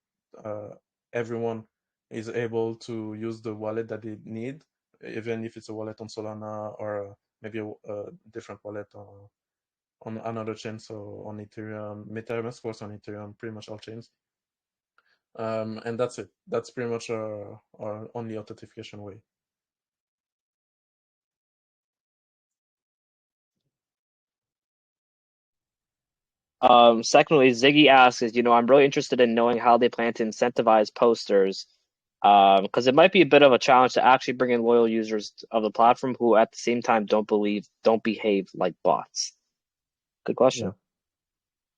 everyone is able to use the wallet that they need, even if it's a wallet on Solana or maybe a different wallet on another chain, so on Ethereum, MetaMask works on Ethereum, pretty much all chains. And that's it. That's pretty much our only authentication way. Secondly, Ziggy asks is, I'm really interested in knowing how they plan to incentivize posters, because it might be a bit of a challenge to actually bring in loyal users of the platform who at the same time don't behave like bots. Good Yeah. question.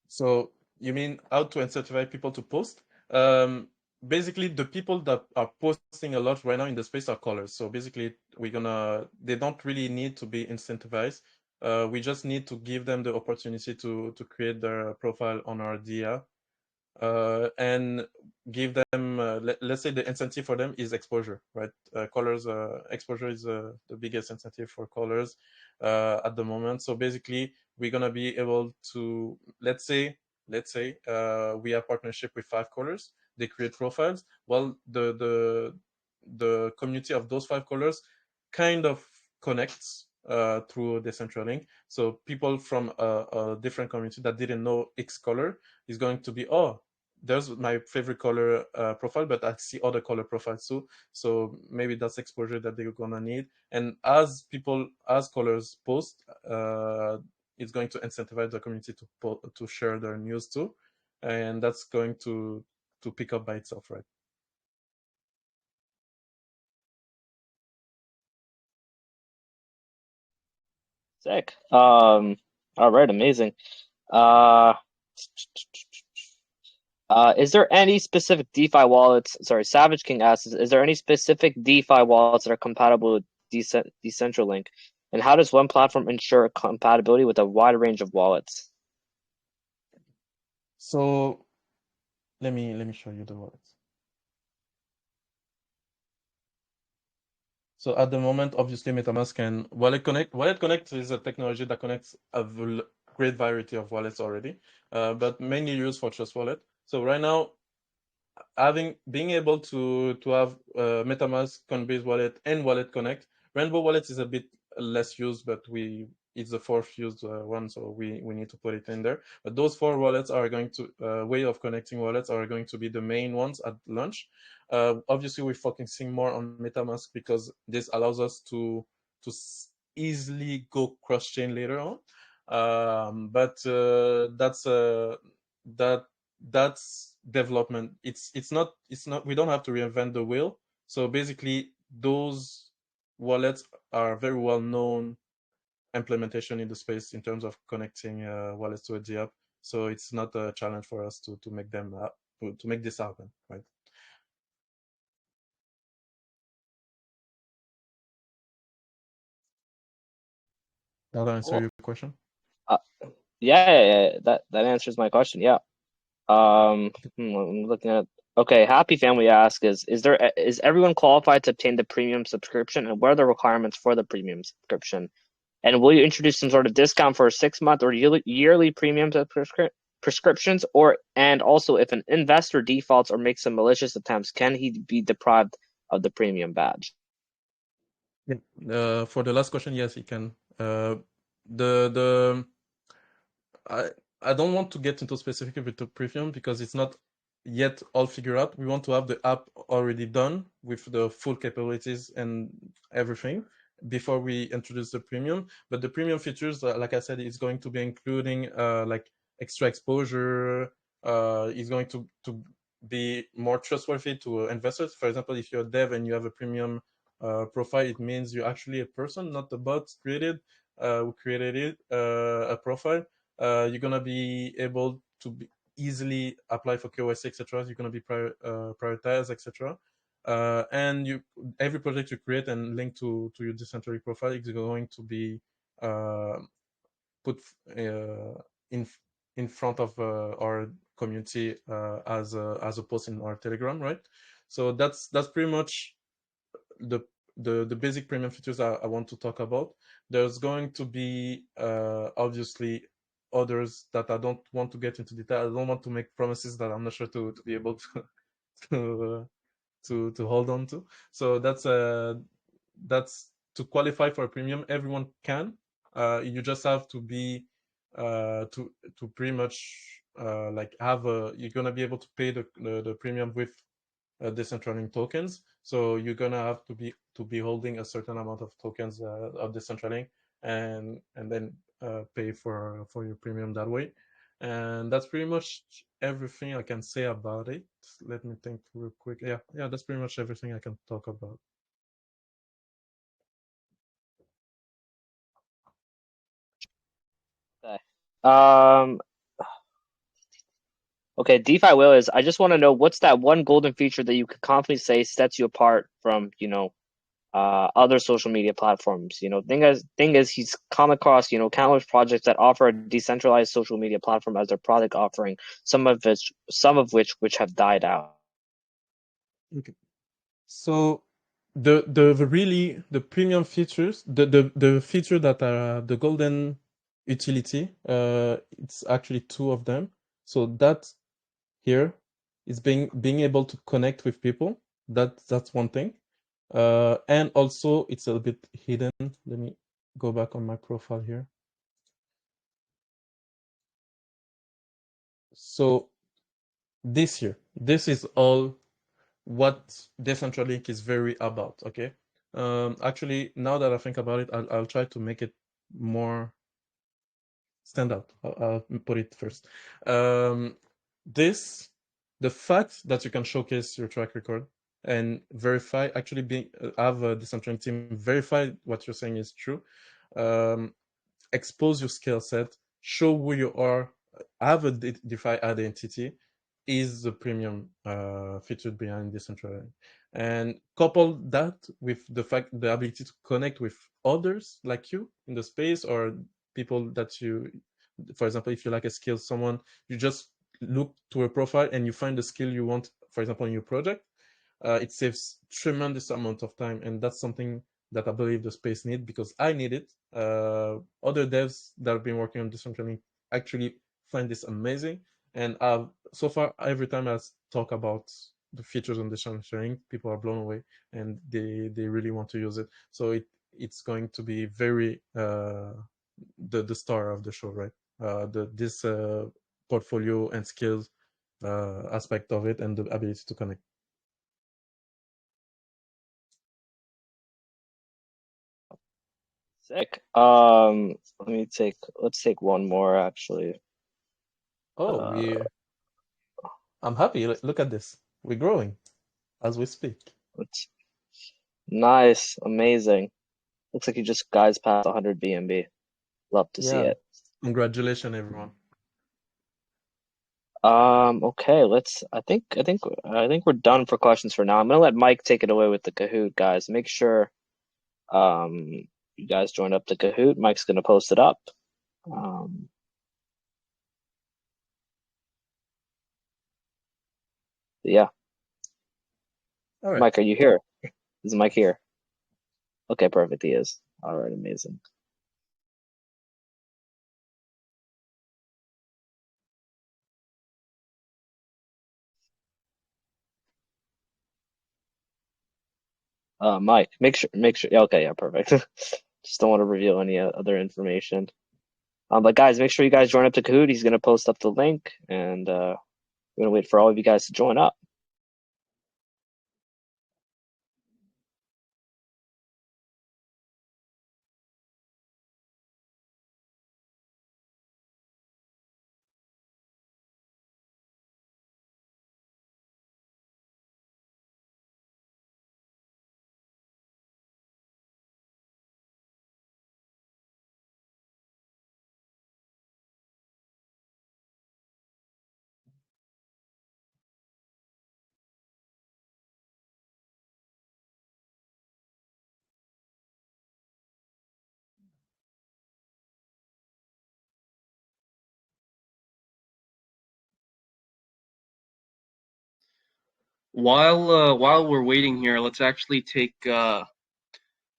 So you mean how to incentivize people to post? Basically, the people that are posting a lot right now in the space are callers. So basically, they don't really need to be incentivized. We just need to give them the opportunity to create their profile on our DIA, and give them, let's say the incentive for them is exposure, right? Callers, exposure is the biggest incentive for callers at the moment. So basically, we're gonna be able to, let's say we have partnership with 5 callers. They create profiles. Well, the community of those 5 callers kind of connects through Decentralink. So people from a different community that didn't know X color is going to be, oh, there's my favorite color profile, but I see other color profiles too. So maybe that's exposure that they're gonna need. And as colors post, it's going to incentivize the community to share their news too, and that's going to pick up by itself, right? Sick. All right, amazing. Uh, is there any specific DeFi wallets? Sorry, Savage King asks, is there any specific DeFi wallets that are compatible with Decentralink? And how does one platform ensure compatibility with a wide range of wallets? So let me show you the wallets. So at the moment, obviously, MetaMask and Wallet Connect. Wallet Connect is a technology that connects a great variety of wallets already, but mainly used for Trust Wallet. So right now, being able to have MetaMask, Coinbase Wallet, and Wallet Connect. Rainbow Wallet is a bit less used, but it's the fourth used one, so we need to put it in there. But those 4 wallets are going to way of connecting wallets are going to be the main ones at launch. Obviously, we're focusing more on MetaMask because this allows us to easily go cross chain later on. But that that's development. It's not we don't have to reinvent the wheel. So basically, those wallets are very well known implementation in the space in terms of connecting wallets to a DApp. So it's not a challenge for us to make them to make this happen, right? That answer Cool. your question? Uh, yeah, that answers my question. Yeah. I'm looking at. Okay, Happy Family asks is everyone qualified to obtain the premium subscription, and what are the requirements for the premium subscription? And will you introduce some sort of discount for 6 month or yearly premium prescriptions? And also, if an investor defaults or makes some malicious attempts, can he be deprived of the premium badge? Yeah. For the last question, yes, you can. The I I don't want to get into specific with the premium because it's not yet all figured out. We want to have the app already done with the full capabilities and everything before we introduce the premium. But the premium features, like I said, is going to be including like extra exposure. Is going to be more trustworthy to investors. For example, if you're a dev and you have a premium profile, it means you're actually a person, not the bot created who created it, a profile. You're gonna be able to easily apply for KYC, etc. You're gonna be prioritized, etc. And every project you create and link to your decentralized profile is going to be uh, put in in front of our community as a post in our Telegram, right? So that's pretty much the the basic premium features I want to talk about. There's going to be obviously others that I don't want to get into detail. I don't want to make promises that I'm not sure to be able to to hold on to. So that's to qualify for a premium. Everyone can. You just have to be to pretty much like have a you're gonna be able to pay the premium with Decentralink tokens. So you're gonna have to be holding a certain amount of tokens of Decentralink, and then pay for your premium that way. And that's pretty much everything I can say about it. Let me think real quick. Yeah, that's pretty much everything I can talk about. Okay. Um, okay, DeFi Will is I just want to know what's that one golden feature that you could confidently say sets you apart from, other social media platforms. Thing is he's come across, countless projects that offer a decentralized social media platform as their product offering, some of which have died out. Okay. So the really the premium features, the feature that are the golden utility, it's actually two of them. So that here is being able to connect with people. That's one thing. And also it's a bit hidden. Let me go back on my profile here. So this is all what Decentralink is very about. Okay. Actually, now that I think about it, I'll try to make it more stand out. I'll put it first. Um, this, the fact that you can showcase your track record and verify, actually being have a Decentraland team verify what you're saying is true. Um, Expose your skill set, show who you are, have a DeFi identity is the premium featured behind Decentraland. And couple that with the ability to connect with others like you in the space, or people that you, for example, if you like a skill, someone, you just look to a profile and you find the skill you want, for example, in your project. It saves tremendous amount of time, and that's something that I believe the space need, because I need it. Other devs that have been working on Decentraland actually find this amazing, and so far every time I talk about the features on Decentraland, people are blown away and they really want to use it. So it's going to be very the star of the show, right? The this portfolio and skills aspect of it, and the ability to connect. Sick. Let's take one more actually. Oh, Uh, I'm happy. Look at this. We're growing as we speak. let's Nice, amazing. Looks like you just guys passed 100 BNB. Love to see Yeah. it. Congratulations, everyone. Okay, I think we're done for questions for now. I'm gonna let Mike take it away with the Kahoot, guys. Make sure um you guys join up the Kahoot. Mike's gonna post it up. Um, yeah. All right. Mike, are you here? Is Mike here? Okay, perfect. He is. All right, amazing. Mike, make sure. Yeah, okay, yeah, perfect. Just don't want to reveal any other information. But guys, make sure you guys join up to Kahoot. He's gonna post up the link, and we're gonna wait for all of you guys to join up. While we're waiting here, let's actually take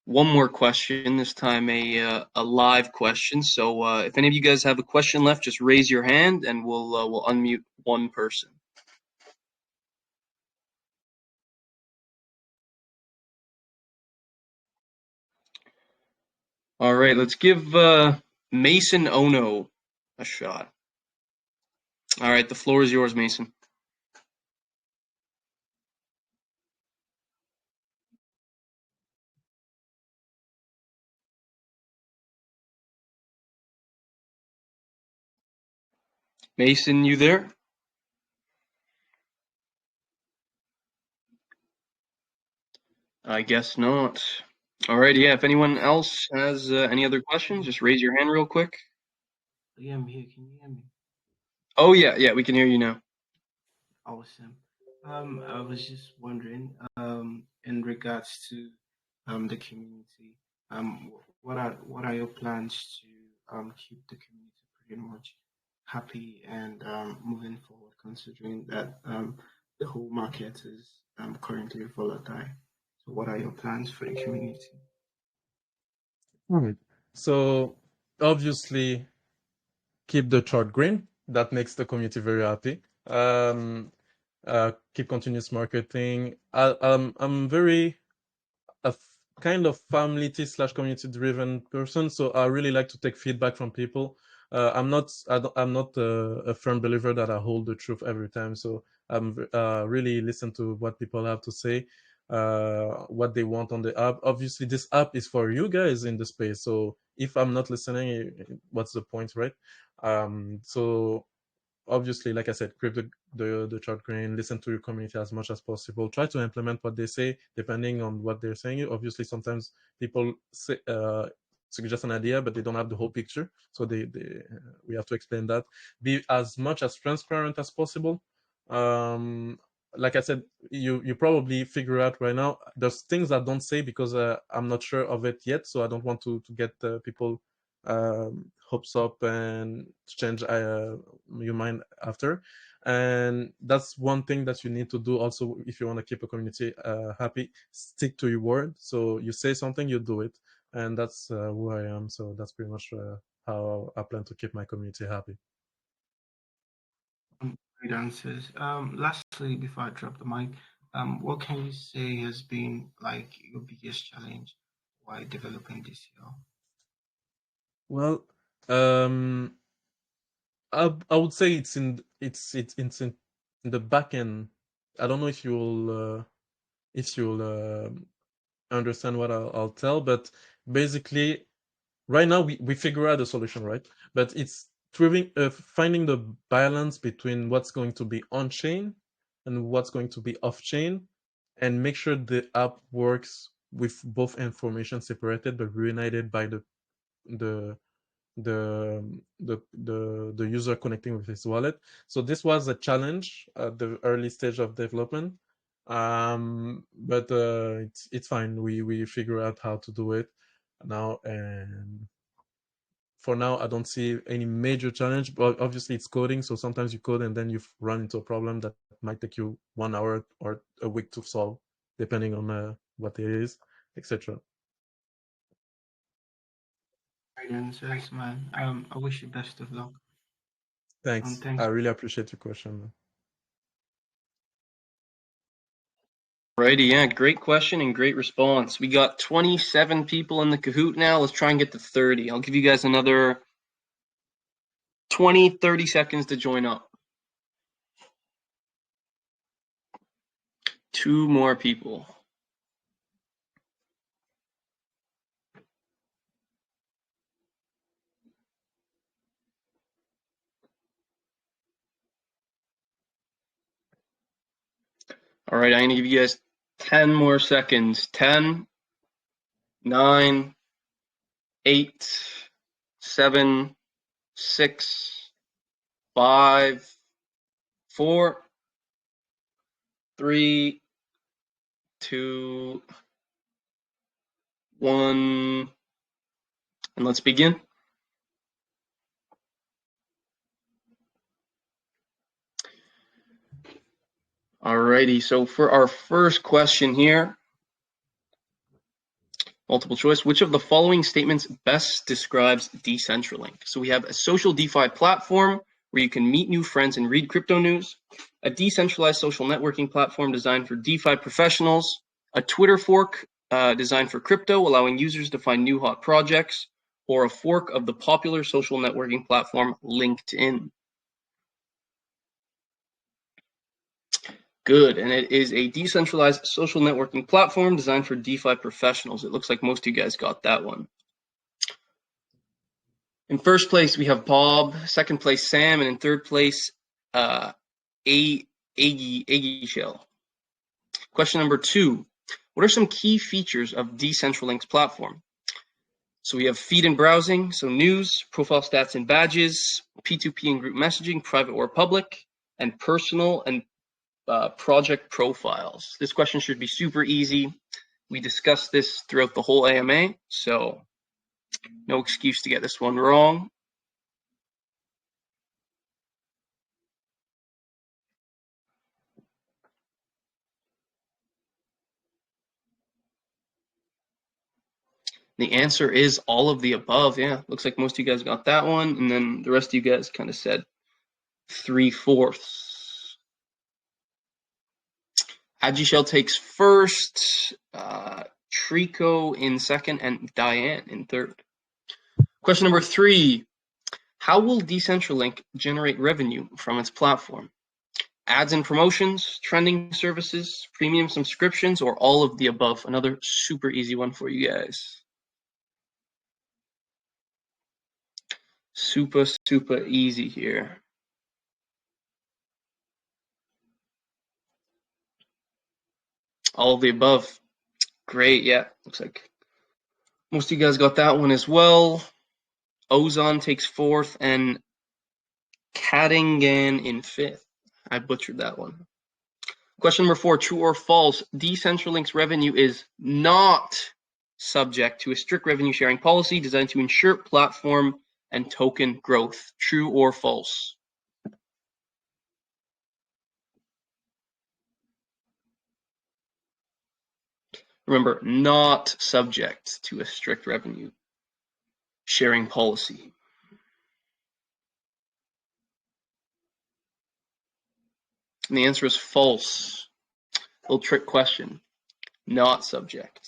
one more question. This time, a live question. So, if any of you guys have a question left, just raise your hand, and we'll unmute one person. All right, let's give Mason Ono a shot. All right, the floor is yours, Mason. Mason, you there? I guess not. All right, yeah, if anyone else has any other questions, just raise your hand real quick. Yeah, I'm here. Can you hear me? Oh, yeah, we can hear you now. Awesome. I was just wondering, in regards to the community, what are your plans to keep the community pretty much happy and moving forward, considering that the whole market is currently volatile. So, what are your plans for the community? Right. So obviously keep the chart green. That makes the community very happy. Keep continuous marketing. I'm very kind of family slash community driven person, so I really like to take feedback from people. I'm not a firm believer that I hold the truth every time, so I'm really listen to what people have to say, what they want on the app. Obviously this app is for you guys in the space, so if I'm not listening, what's the point, right? So obviously, like I said, keep the chart green, listen to your community as much as possible, try to implement what they say depending on what they're saying. Obviously sometimes people say, suggest an idea but they don't have the whole picture, so we have to explain that. Be as much as transparent as possible. Like I said, you probably figure out right now there's things I don't say because I'm not sure of it yet, so I don't want to get people hopes up and change your mind after. And that's one thing that you need to do also if you want to keep a community happy. Stick to your word. So you say something, you do it, and that's who I am. So that's pretty much how I plan to keep my community happy. Great answers. Lastly, before I drop the mic, what can you say has been like your biggest challenge while developing this year? Well, um, I would say it's in the back end. I don't know if you'll understand what I'll tell, but basically right now we figure out a solution, right? But it's finding the balance between what's going to be on chain and what's going to be off chain, and make sure the app works with both information separated but reunited by the the user connecting with his wallet. So this was a challenge at the early stage of development, but it's fine. We figure out how to do it now, and for now I don't see any major challenge. But obviously it's coding, so sometimes you code and then you run into a problem that might take you 1 hour or a week to solve, depending on what it is, etc. Great answers, man. I wish you best of luck. Thanks, I Thanks. really appreciate your question. Righty, yeah, great question and great response. We got 27 people in the Kahoot now. Let's try and get to 30. I'll give you guys another 20, 30 seconds to join up. 2 more people. All right, I'm going to give you guys 10 more seconds. 10, 9, 8, 7, 6, 5, 4, 3, 2, 1, and let's begin. Alrighty, so for our first question here, multiple choice, which of the following statements best describes Decentralink? So we have a social DeFi platform where you can meet new friends and read crypto news, a decentralized social networking platform designed for DeFi professionals, a Twitter fork designed for crypto, allowing users to find new hot projects, or a fork of the popular social networking platform LinkedIn? Good, and it is a decentralized social networking platform designed for DeFi professionals. It looks like most of you guys got that one. In first place, we have Bob. Second place, Sam, and in third place, Aggie Shell. Question number 2. What are some key features of Decentralink's platform? So we have feed and browsing, so news, profile stats and badges, P2P and group messaging, private or public, and personal and project profiles. This question should be super easy. We discussed this throughout the whole AMA, so no excuse to get this one wrong. The answer is all of the above. Yeah, looks like most of you guys got that one, and then the rest of you guys kind of said 3/4. Agishell takes first, Trico in second, and Diane in third. Question number 3. How will Decentralink generate revenue from its platform? Ads and promotions, trending services, premium subscriptions, or all of the above? Another super easy one for you guys. Super easy here. All of the above. Great, yeah. Looks like most of you guys got that one as well. Ozon takes fourth and Kadangan in fifth. I butchered that one. Question number 4, true or false? Decentralink's revenue is not subject to a strict revenue sharing policy designed to ensure platform and token growth. True or false? Remember, not subject to a strict revenue sharing policy. And the answer is false. Little trick question. Not subject.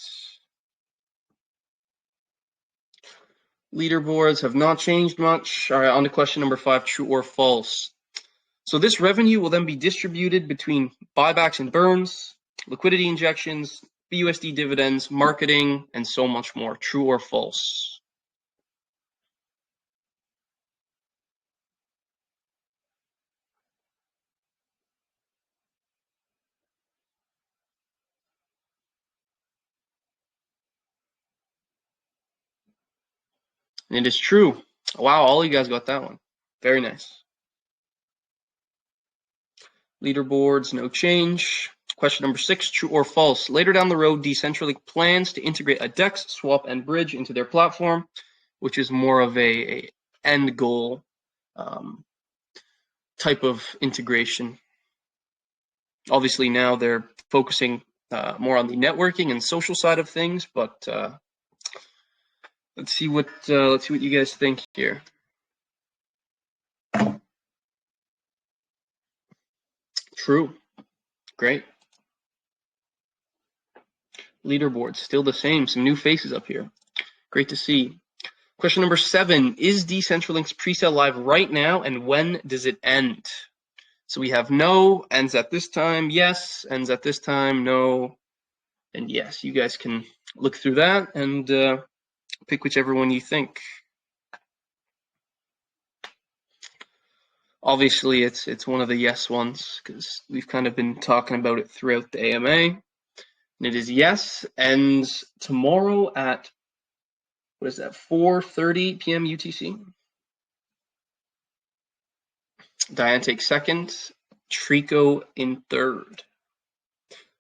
Leaderboards have not changed much. All right, on to question number 5, true or false. So this revenue will then be distributed between buybacks and burns, liquidity injections, BUSD dividends, marketing, and so much more. True or false? And it is true. Wow, all you guys got that one. Very nice. Leaderboards, no change. Question number 6, true or false? Later down the road, Decentralink plans to integrate a DEX, swap, and bridge into their platform, which is more of a end goal type of integration. Obviously, now they're focusing more on the networking and social side of things, but let's see what you guys think here. True. Great. Leaderboard still the same. Some new faces up here. Great to see. Question number 7. Is Decentralink's presale live right now, and when does it end? So we have no, ends at this time, yes, ends at this time, no, and yes. You guys can look through that and pick whichever one you think. Obviously, it's one of the yes ones because we've kind of been talking about it throughout the AMA. And it is yes, ends tomorrow at, what is that, 4:30 p.m. UTC. Diane takes second, Trico in third.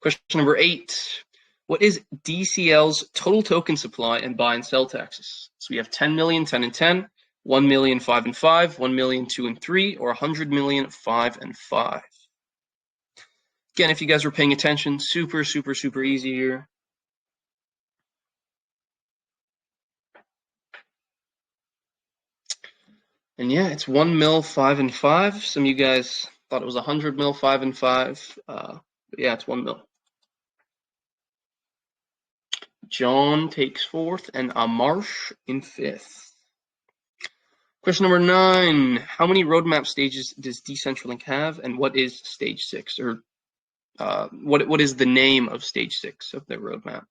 Question number 8. What is DCL's total token supply and buy and sell taxes? So we have 10 million, 10 and 10, 1 million, 5 and 5, 1 million, 2 and 3, or 100 million, 5 and 5. Again, if you guys were paying attention, super easy here. And yeah, it's 1 mil, 5 and 5. Some of you guys thought it was 100 mil, 5 and 5. But yeah, it's 1 mil. John takes fourth, and Amarsh in fifth. Question number 9. How many roadmap stages does Decentralink have, and what is stage 6? Or what is the name of stage 6 of their roadmap?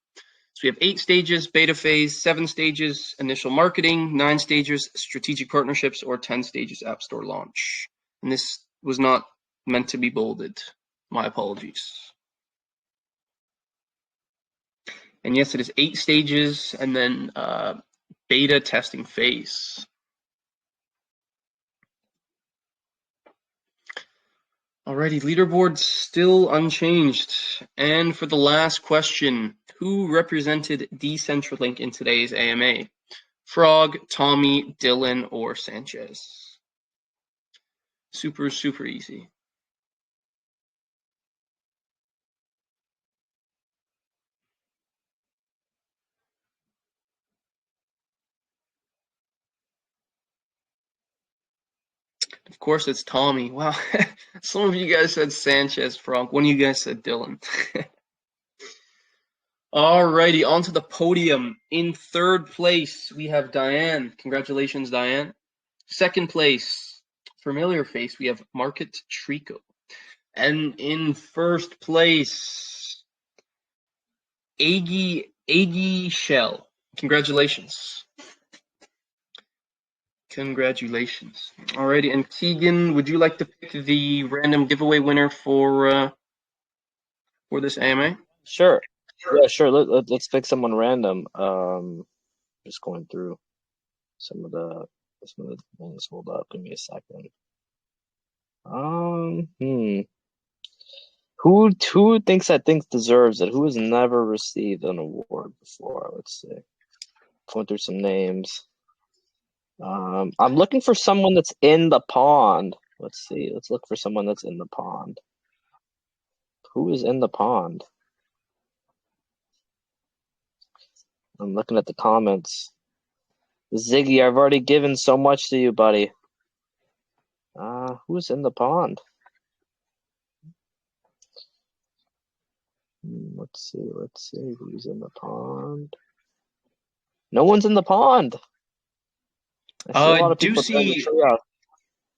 So we have 8 stages, beta phase, 7 stages, initial marketing, 9 stages, strategic partnerships, or 10 stages, app store launch. And this was not meant to be bolded. My apologies. And yes, it is 8 stages and then beta testing phase. Alrighty, leaderboard still unchanged. And for the last question, who represented Decentralink in today's AMA? Frog, Tommy, Dylan, or Sanchez? Super, super easy. Of course, it's Tommy. Wow. Some of you guys said Sanchez, Frog. One of you guys said Dylan. Alrighty, onto the podium. In third place, we have Diane. Congratulations, Diane. Second place, familiar face, we have Market Trico. And in first place, Aggie Shell. Congratulations. Congratulations. Alrighty, and Keegan, would you like to pick the random giveaway winner for this AMA? Sure. Yeah, sure. Let's pick someone random. Just going through some of the things. Hold up. Give me a second. Who thinks deserves it? Who has never received an award before? Let's see. Going through some names. I'm looking for someone that's in the pond. Let's see. Let's look for someone that's in the pond. Who is in the pond? I'm looking at the comments. Ziggy, I've already given so much to you, buddy. Who's in the pond? Let's see who's in the pond. No one's in the pond. I see a lot of people trying to tree out.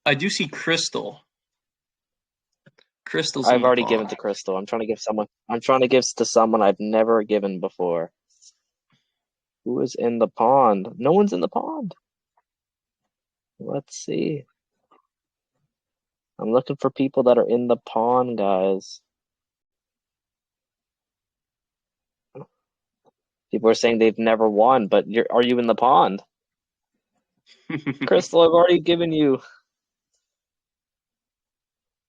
I do see Crystal. Crystal's I've already given to Crystal. I'm trying to give to someone I've never given before. Who is in the pond? No one's in the pond. Let's see. I'm looking for people that are in the pond, guys. People are saying they've never won, but are you in the pond? Crystal, I've already given you.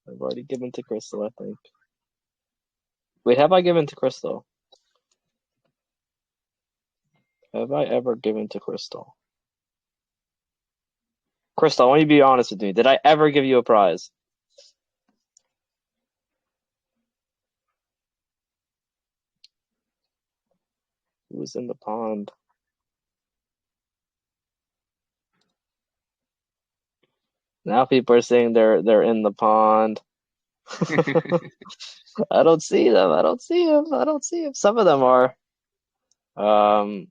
I've already given to Crystal, I think. Wait, have I given to Crystal? Have I ever given to Crystal? Crystal, I want you to be honest with me. Did I ever give you a prize? Who was in the pond? Now people are saying they're in the pond. I don't see them. I don't see them. Some of them are. Oh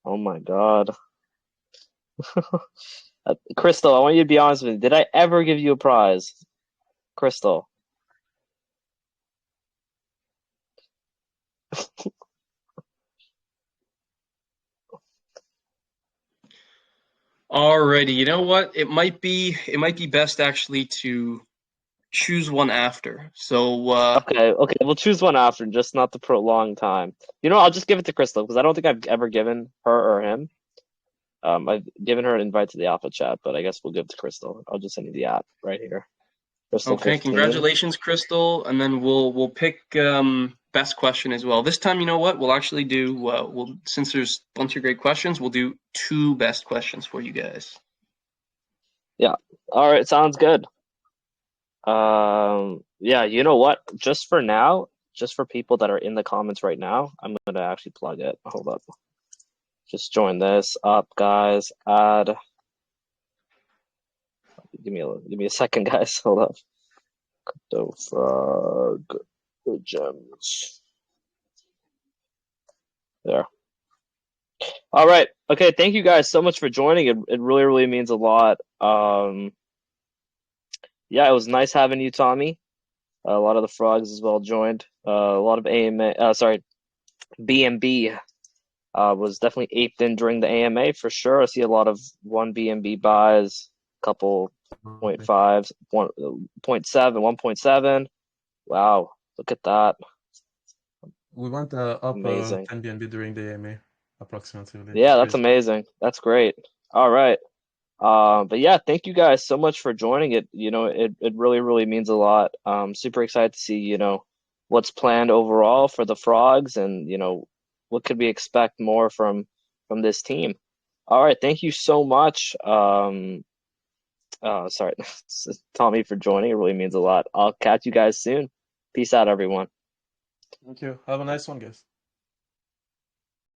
my God. Crystal, I want you to be honest with me. Did I ever give you a prize? Crystal. Alrighty, you know what? It might be best actually to choose one after. So Okay, we'll choose one after, just not to prolong time. You know, I'll just give it to Crystal because I don't think I've ever given her or him. I've given her an invite to the alpha chat, but I guess we'll give it to Crystal. I'll just send you the app right here. Crystal okay, 15. congratulations, Crystal, and then we'll pick best question as well. This time, you know what? We'll actually do since there's a bunch of great questions, we'll do 2 best questions for you guys. Yeah. All right, sounds good. Yeah, you know what? Just for now, just for people that are in the comments right now, I'm gonna actually plug it. Hold up. Just join this up, guys. Add give me a second, guys. Hold up. CryptoFrog gems. There. All right. Okay. Thank you guys so much for joining. It really, really means a lot. Yeah, it was nice having you, Tommy. A lot of the frogs as well joined. A lot of AMA, sorry, BNB was definitely aped in during the AMA for sure. I see a lot of one BNB buys, couple 0.5, 1.7, 1.7. Wow, look at that. We went up Amazing. 10 BNB during the AMA, approximately. Yeah, that's Crazy. amazing. That's great. All right. But yeah, thank you guys so much for joining it. It really, really means a lot. Super excited to see, what's planned overall for the frogs and, what could we expect more from this team. All right, thank you so much. Sorry, Tommy, for joining. It really means a lot. I'll catch you guys soon. Peace out, everyone. Thank you. Have a nice one, guys.